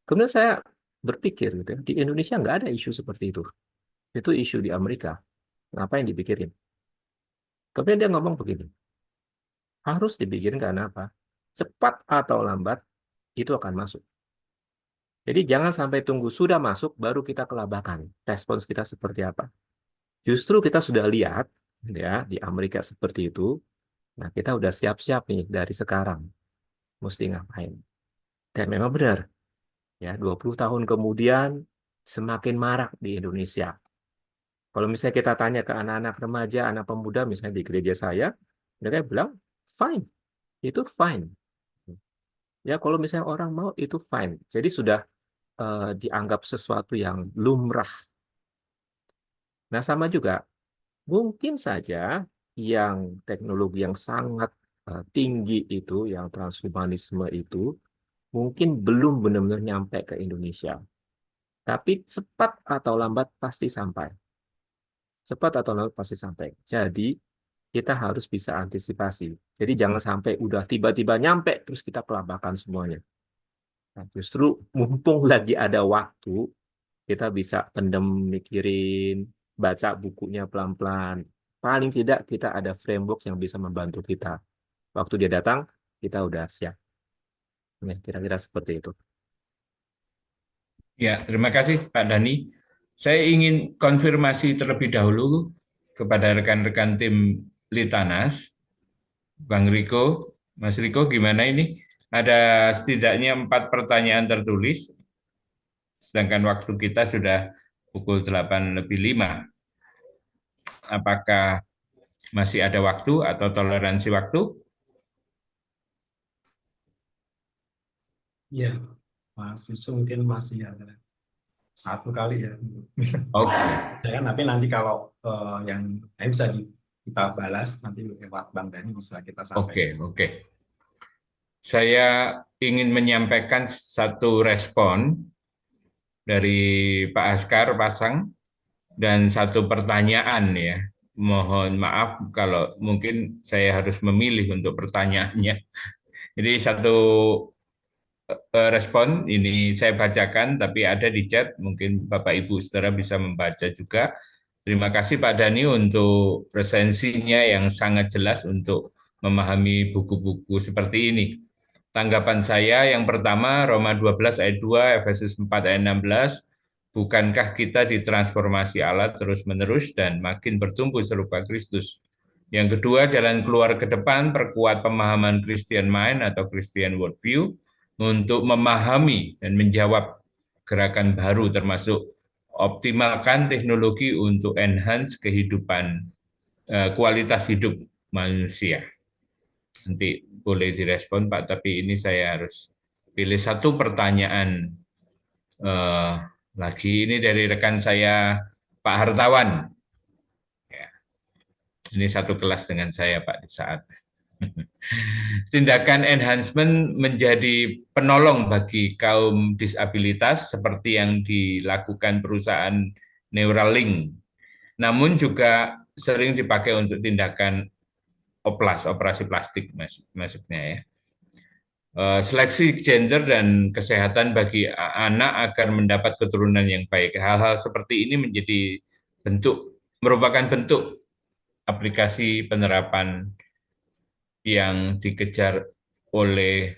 Kemudian saya berpikir gitu ya, di Indonesia nggak ada isu seperti itu. Itu isu di Amerika. Ngapain dipikirin? Kemudian dia ngomong begini, harus dipikirin karena apa? Cepat atau lambat itu akan masuk. Jadi jangan sampai tunggu sudah masuk baru kita kelabakan. Respons kita seperti apa? Justru kita sudah lihat ya di Amerika seperti itu. Nah, kita udah siap-siap nih dari sekarang mesti ngapain. Dan memang benar. Ya, 20 tahun kemudian semakin marak di Indonesia. Kalau misalnya kita tanya ke anak-anak remaja, anak pemuda misalnya di gereja saya, mereka bilang fine. Itu fine. Ya, kalau misalnya orang mau itu fine. Jadi sudah dianggap sesuatu yang lumrah. Nah, sama juga mungkin saja yang teknologi yang sangat tinggi itu, yang transhumanisme itu, mungkin belum benar-benar nyampe ke Indonesia. Tapi cepat atau lambat pasti sampai. Cepat atau lambat pasti sampai. Jadi kita harus bisa antisipasi. Jadi jangan sampai udah tiba-tiba nyampe terus kita kelabakan semuanya. Nah, justru mumpung lagi ada waktu, kita bisa pendem mikirin, baca bukunya pelan-pelan. Paling tidak kita ada framework yang bisa membantu kita. Waktu dia datang, kita udah siap. Ya, kira-kira seperti itu. Ya, terima kasih Pak Dhani. Saya ingin konfirmasi terlebih dahulu kepada rekan-rekan tim Litanas. Bang Riko, Mas Riko gimana ini? Ada setidaknya 4 pertanyaan tertulis, sedangkan waktu kita sudah pukul 8:05. Apakah masih ada waktu atau toleransi waktu? Iya, Mas Yusuf mungkin masih ada 1 kali ya. Oke. Ya, tapi nanti kalau yang lain bisa kita balas nanti lewat Bang Dhani bisa kita sampaikan. Oke. Saya ingin menyampaikan satu respon dari Pak Askar Pasang dan satu pertanyaan ya. Mohon maaf kalau mungkin saya harus memilih untuk pertanyaannya. Jadi satu respon ini saya bacakan, tapi ada di chat, mungkin Bapak Ibu Saudara bisa membaca juga. Terima kasih Pak Dhani untuk presensinya yang sangat jelas untuk memahami buku-buku seperti ini. Tanggapan saya yang pertama, Roma 12 ayat 2, Efesus 4 ayat 16, bukankah kita ditransformasi Allah terus-menerus dan makin bertumbuh serupa Kristus? Yang kedua, jalan keluar ke depan, perkuat pemahaman Christian mind atau Christian worldview, untuk memahami dan menjawab gerakan baru termasuk optimalkan teknologi untuk enhance kehidupan, kualitas hidup manusia. Nanti boleh direspon Pak, tapi ini saya harus pilih satu pertanyaan lagi. Ini dari rekan saya Pak Hartawan. Ya. Ini satu kelas dengan saya Pak di saat Tindakan enhancement menjadi penolong bagi kaum disabilitas seperti yang dilakukan perusahaan Neuralink. Namun juga sering dipakai untuk tindakan operasi plastik maksudnya ya. Seleksi gender dan kesehatan bagi anak agar mendapat keturunan yang baik. Hal-hal seperti ini merupakan bentuk aplikasi penerapan yang dikejar oleh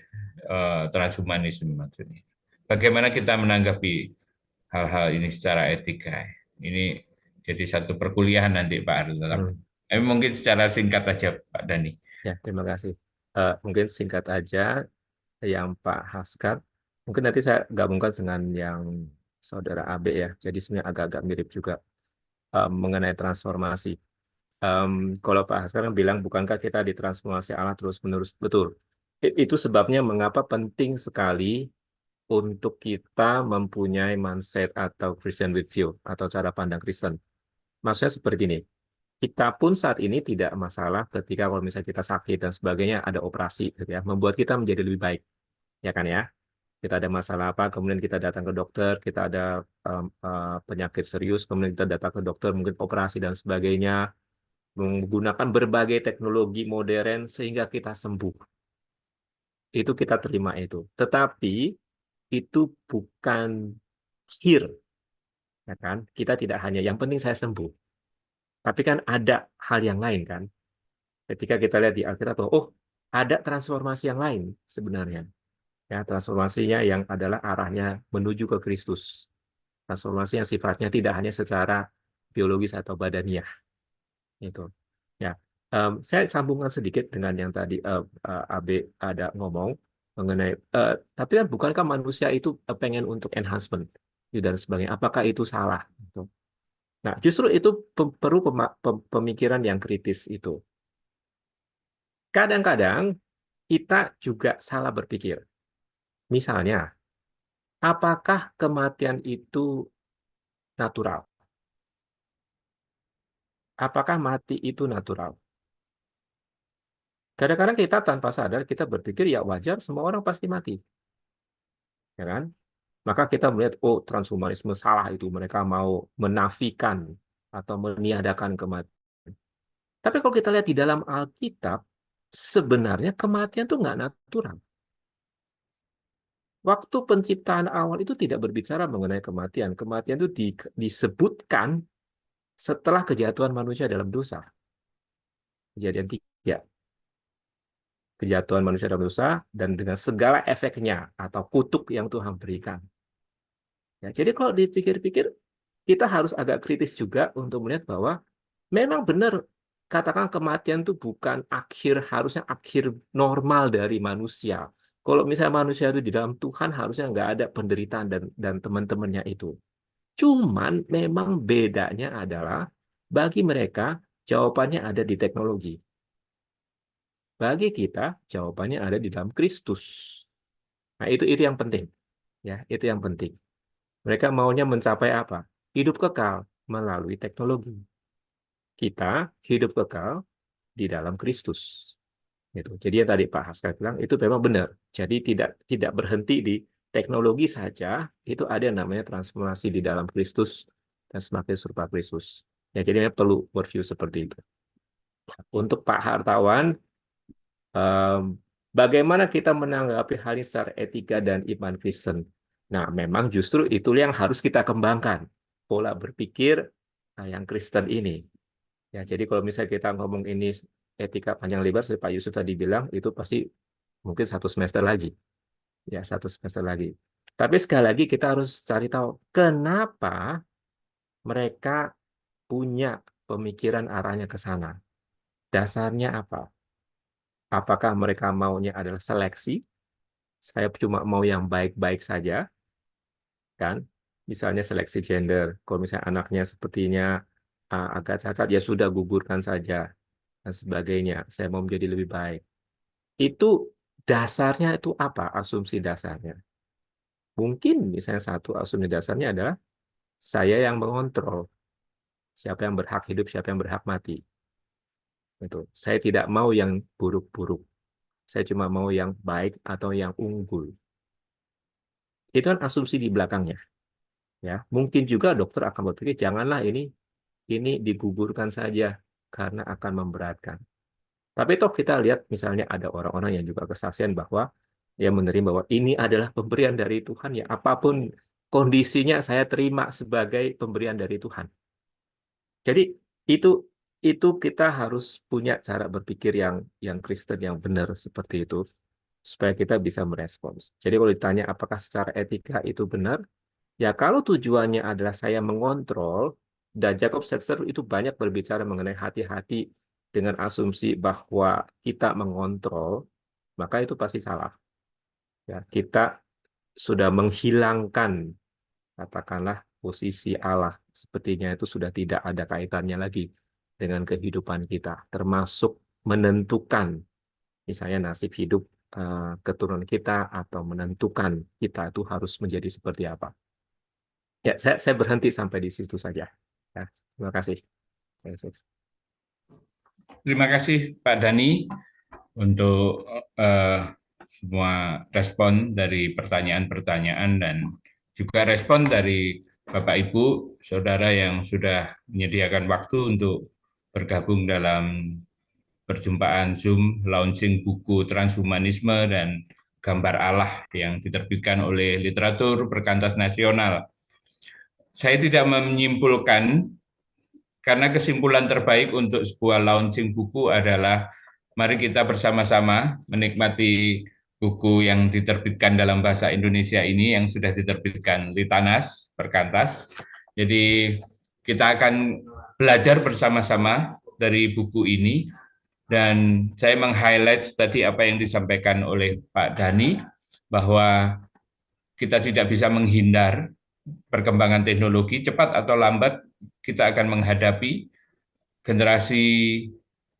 transhumanisme maksudnya. Bagaimana kita menanggapi hal-hal ini secara etika? Ini jadi satu perkuliahan nanti Pak Arif. Mungkin secara singkat aja Pak Dhani. Ya, terima kasih. Mungkin singkat aja yang Pak Haskar. Mungkin nanti saya gabungkan dengan yang Saudara Abe ya. Jadi sebenarnya agak-agak mirip juga mengenai transformasi. Kalau Pak Haskar bilang, bukankah kita ditransformasi Allah terus-menerus? Betul. Itu sebabnya mengapa penting sekali untuk kita mempunyai mindset atau Christian with view atau cara pandang Kristen. Maksudnya seperti ini. Kita pun saat ini tidak masalah ketika kalau misalnya kita sakit dan sebagainya ada operasi gitu ya, membuat kita menjadi lebih baik. Ya kan ya? Kita ada masalah apa, kemudian kita datang ke dokter, kita ada penyakit serius, kemudian kita datang ke dokter, mungkin operasi dan sebagainya, menggunakan berbagai teknologi modern sehingga kita sembuh. Itu kita terima itu. Tetapi itu bukan akhir, ya kan? Kita tidak hanya yang penting saya sembuh. Tapi kan ada hal yang lain kan? Ketika kita lihat di Alkitab, oh ada transformasi yang lain sebenarnya. Ya, transformasinya yang adalah arahnya menuju ke Kristus. Transformasi yang sifatnya tidak hanya secara biologis atau badaniah. Itu. Ya, saya sambungkan sedikit dengan yang tadi Abe ada ngomong mengenai. Tapi kan bukankah manusia itu pengen untuk enhancement dan sebagainya? Apakah itu salah? Gitu. Nah, justru itu perlu pemikiran yang kritis itu. Kadang-kadang kita juga salah berpikir. Misalnya, apakah kematian itu natural? Apakah mati itu natural? Kadang-kadang kita tanpa sadar kita berpikir ya wajar semua orang pasti mati. Ya kan? Maka kita melihat oh transhumanisme salah itu, mereka mau menafikan atau meniadakan kematian. Tapi kalau kita lihat di dalam Alkitab, sebenarnya kematian itu nggak natural. Waktu penciptaan awal itu tidak berbicara mengenai kematian. Kematian itu disebutkan setelah kejatuhan manusia dalam dosa. Kejadian 3. Kejatuhan manusia dalam dosa dan dengan segala efeknya atau kutuk yang Tuhan berikan. Ya, jadi kalau dipikir-pikir, kita harus agak kritis juga untuk melihat bahwa memang benar katakan kematian itu bukan harusnya akhir normal dari manusia. Kalau misalnya manusia itu di dalam Tuhan harusnya nggak ada penderitaan dan teman-temannya itu. Cuman memang bedanya adalah bagi mereka jawabannya ada di teknologi. Bagi kita jawabannya ada di dalam Kristus. Nah, itu yang penting. Ya, itu yang penting. Mereka maunya mencapai apa? Hidup kekal melalui teknologi. Kita hidup kekal di dalam Kristus. Gitu. Jadi yang tadi Pak Haskar bilang itu memang benar. Jadi tidak berhenti di teknologi saja, itu ada yang namanya transformasi di dalam Kristus dan semakin serupa Kristus. Ya, jadi perlu berview seperti itu. Untuk Pak Hartawan, bagaimana kita menanggapi hal ini secara etika dan iman Kristen? Nah, memang justru itu yang harus kita kembangkan, pola berpikir yang Kristen ini. Ya, jadi kalau misalnya kita ngomong ini etika panjang lebar, seperti Pak Yusuf tadi bilang, itu pasti mungkin 1 semester lagi. Ya, 1 semester lagi. Tapi sekali lagi kita harus cari tahu kenapa mereka punya pemikiran arahnya ke sana. Dasarnya apa? Apakah mereka maunya adalah seleksi? Saya cuma mau yang baik-baik saja, kan? Misalnya seleksi gender. Kalau misalnya anaknya sepertinya agak cacat, ya sudah gugurkan saja dan sebagainya. Saya mau menjadi lebih baik. Itu dasarnya itu apa? Asumsi dasarnya. Mungkin misalnya satu asumsi dasarnya adalah saya yang mengontrol siapa yang berhak hidup, siapa yang berhak mati. Itu. Saya tidak mau yang buruk-buruk. Saya cuma mau yang baik atau yang unggul. Itu kan asumsi di belakangnya. Ya, mungkin juga dokter akan berpikir janganlah ini digugurkan saja karena akan memberatkan. Tapi toh kita lihat misalnya ada orang-orang yang juga kesaksian bahwa yang menerima bahwa ini adalah pemberian dari Tuhan, ya apapun kondisinya saya terima sebagai pemberian dari Tuhan. Jadi itu kita harus punya cara berpikir yang Kristen yang benar seperti itu supaya kita bisa merespons. Jadi kalau ditanya apakah secara etika itu benar, ya kalau tujuannya adalah saya mengontrol, dan Jacob Setzer itu banyak berbicara mengenai hati-hati dengan asumsi bahwa kita mengontrol, maka itu pasti salah. Ya, kita sudah menghilangkan, katakanlah, posisi Allah. Sepertinya itu sudah tidak ada kaitannya lagi dengan kehidupan kita, termasuk menentukan misalnya nasib hidup keturunan kita atau menentukan kita itu harus menjadi seperti apa. Ya, saya berhenti sampai di situ saja. Ya, terima kasih. Terima kasih Pak Dhani untuk semua respon dari pertanyaan-pertanyaan dan juga respon dari Bapak Ibu, Saudara yang sudah menyediakan waktu untuk bergabung dalam perjumpaan Zoom launching buku Transhumanisme dan Gambar Allah yang diterbitkan oleh Literatur Perkantas Nasional. Saya tidak menyimpulkan, karena kesimpulan terbaik untuk sebuah launching buku adalah mari kita bersama-sama menikmati buku yang diterbitkan dalam bahasa Indonesia ini yang sudah diterbitkan Litanas Perkantas. Jadi kita akan belajar bersama-sama dari buku ini, dan saya meng-highlight tadi apa yang disampaikan oleh Pak Dhani, bahwa kita tidak bisa menghindar perkembangan teknologi, cepat atau lambat kita akan menghadapi, generasi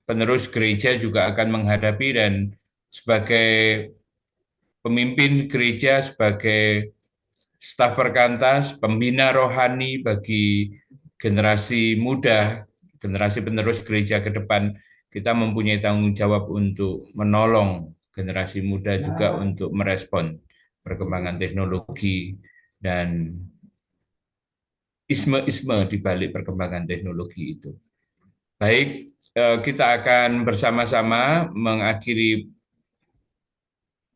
penerus gereja juga akan menghadapi, dan sebagai pemimpin gereja, sebagai staf perkantas, pembina rohani bagi generasi muda, generasi penerus gereja ke depan, kita mempunyai tanggung jawab untuk menolong generasi muda juga untuk merespon perkembangan teknologi dan isme-isme di balik perkembangan teknologi itu. Baik, kita akan bersama-sama mengakhiri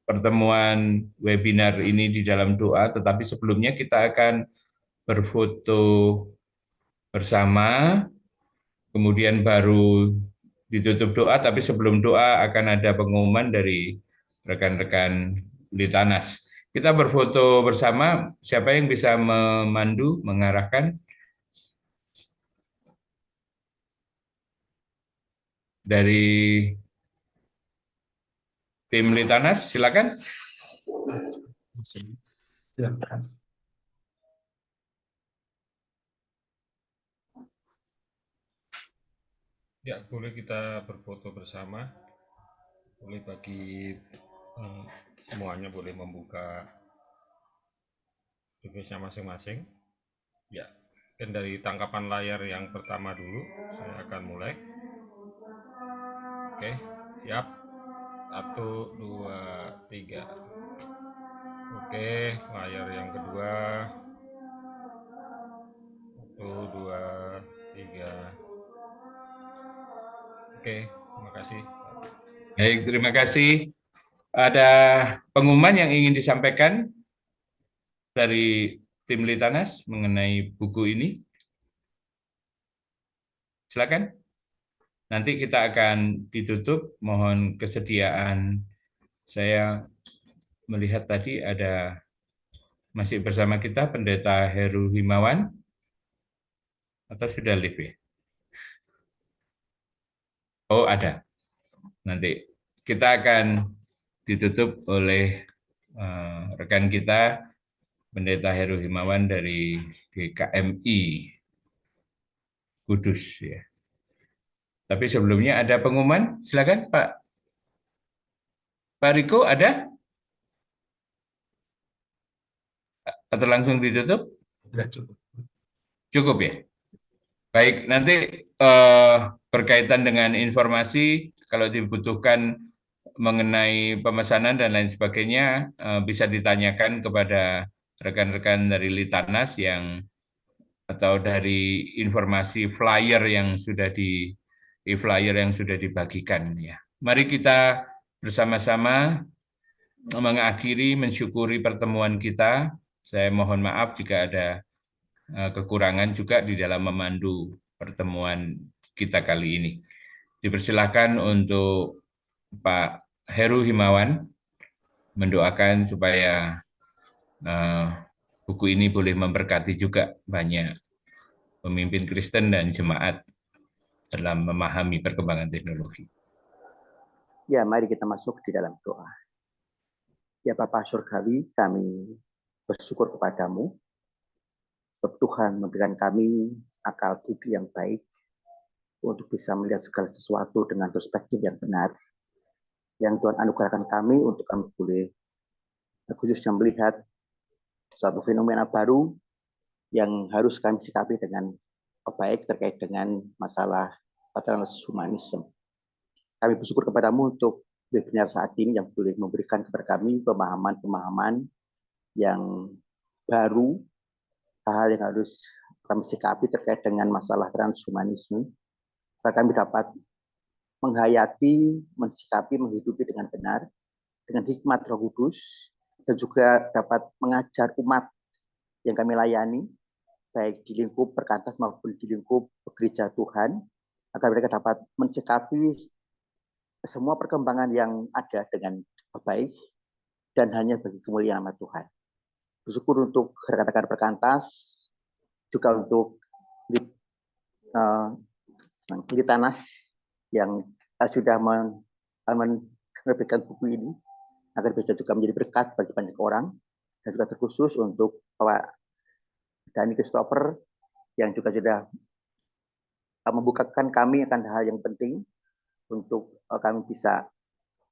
pertemuan webinar ini di dalam doa, tetapi sebelumnya kita akan berfoto bersama, kemudian baru ditutup doa, tapi sebelum doa akan ada pengumuman dari rekan-rekan Litanas. Kita berfoto bersama, siapa yang bisa memandu, mengarahkan? Dari tim Litanas, silakan. Ya, boleh kita berfoto bersama. Boleh bagi semuanya boleh membuka device-nya masing-masing. Ya, dan dari tangkapan layar yang pertama dulu, saya akan mulai. Oke, siap. 1, 2, 3. Oke, layar yang kedua. 1, 2, 3. Oke, terima kasih. Baik, terima kasih. Ada pengumuman yang ingin disampaikan dari tim Litanas mengenai buku ini? Silakan. Nanti kita akan ditutup. Mohon kesediaan. Saya melihat tadi ada masih bersama kita Pendeta Heru Himawan, atau sudah live ya? Oh, ada. Nanti kita akan ditutup oleh rekan kita Pendeta Heru Himawan dari GKMI Kudus ya. Tapi sebelumnya ada pengumuman, silakan Pak Riko, ada? Atau langsung ditutup? Sudah cukup. Cukup ya. Baik, nanti berkaitan dengan informasi, kalau dibutuhkan mengenai pemesanan dan lain sebagainya, bisa ditanyakan kepada rekan-rekan dari Litanas atau dari informasi flyer yang sudah dibagikan ya. Mari kita bersama-sama mengakhiri, mensyukuri pertemuan kita. Saya mohon maaf jika ada kekurangan juga di dalam memandu pertemuan kita kali ini. Dipersilakan untuk Pak Heru Himawan mendoakan supaya buku ini boleh memberkati juga banyak pemimpin Kristen dan jemaat dalam memahami perkembangan teknologi. Ya, mari kita masuk di dalam doa. Ya Bapa Surgawi, kami bersyukur kepadamu, sebab Tuhan memberikan kami akal budi yang baik untuk bisa melihat segala sesuatu dengan perspektif yang benar, yang Tuhan anugerahkan kami untuk kami boleh khususnya melihat satu fenomena baru yang harus kami sikapi dengan baik terkait dengan masalah transhumanisme. Kami bersyukur kepadamu untuk webinar saat ini yang boleh memberikan kepada kami pemahaman-pemahaman yang baru, hal yang harus kami sikapi terkait dengan masalah transhumanisme, agar kami dapat menghayati, mensikapi, menghidupi dengan benar, dengan hikmat Roh Kudus, dan juga dapat mengajar umat yang kami layani, baik di lingkup perkantas maupun di lingkup gereja Tuhan, agar mereka dapat mensikapi semua perkembangan yang ada dengan baik dan hanya bagi kemuliaan nama Tuhan. Bersyukur untuk rekan-rekan perkantas, juga untuk Litanas yang sudah menerbitkan buku ini, agar bisa juga menjadi berkat bagi banyak orang, dan juga terkhusus untuk Pak Dhani Christopher yang juga sudah membukakan kami akan hal yang penting untuk kami bisa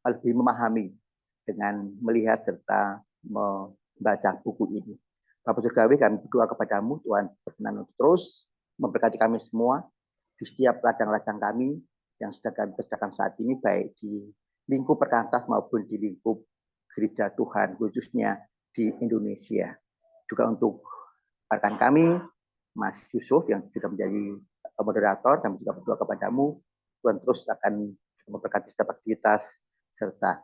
lebih memahami dengan melihat serta membaca buku ini. Bapak Surgawi, kami berdoa kepadamu, Tuhan berkenan untuk terus memberkati kami semua di setiap ladang-ladang kami yang sedang kami kerjakan saat ini, baik di lingkup perkantas maupun di lingkup gereja Tuhan, khususnya di Indonesia. Juga untuk rekan kami, Mas Yusuf yang sudah menjadi moderator, kami juga berdoa kepadamu, Tuhan terus akan memberkati setiap aktivitas serta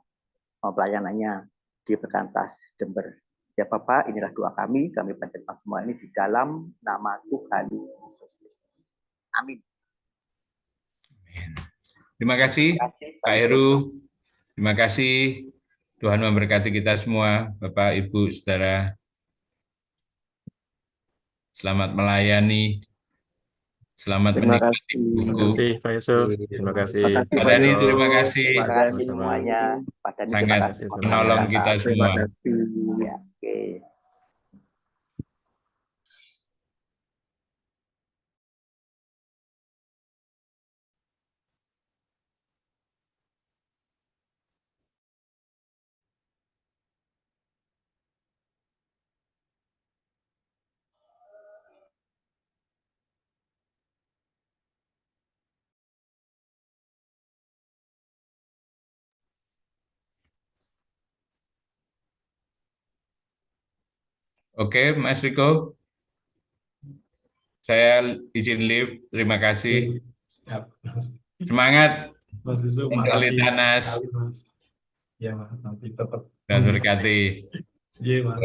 pelayanannya di Perkantas Jember. Ya Bapak, inilah doa kami panjatkan semua ini di dalam nama Tuhan Yesus Kristus. Amin. Terima kasih Pak Heru. Terima kasih. Tuhan memberkati kita semua, Bapak, Ibu, Saudara. Selamat melayani. Selamat menikmati buku. Terima kasih Pak Yusuf. Terima kasih. Pak Dhani, terima kasih. Terima kasih semuanya. Pak Dhani, Sangat menolong kita semua. Ya, oke. Oke, Mas Riko. Saya izin leave. Terima kasih. Siap. Semangat Mas Yusuf, untuk makasih Litanas. sekali, Mas. Ya, Mas, nanti tetap Dan berkati. Iya, Mas.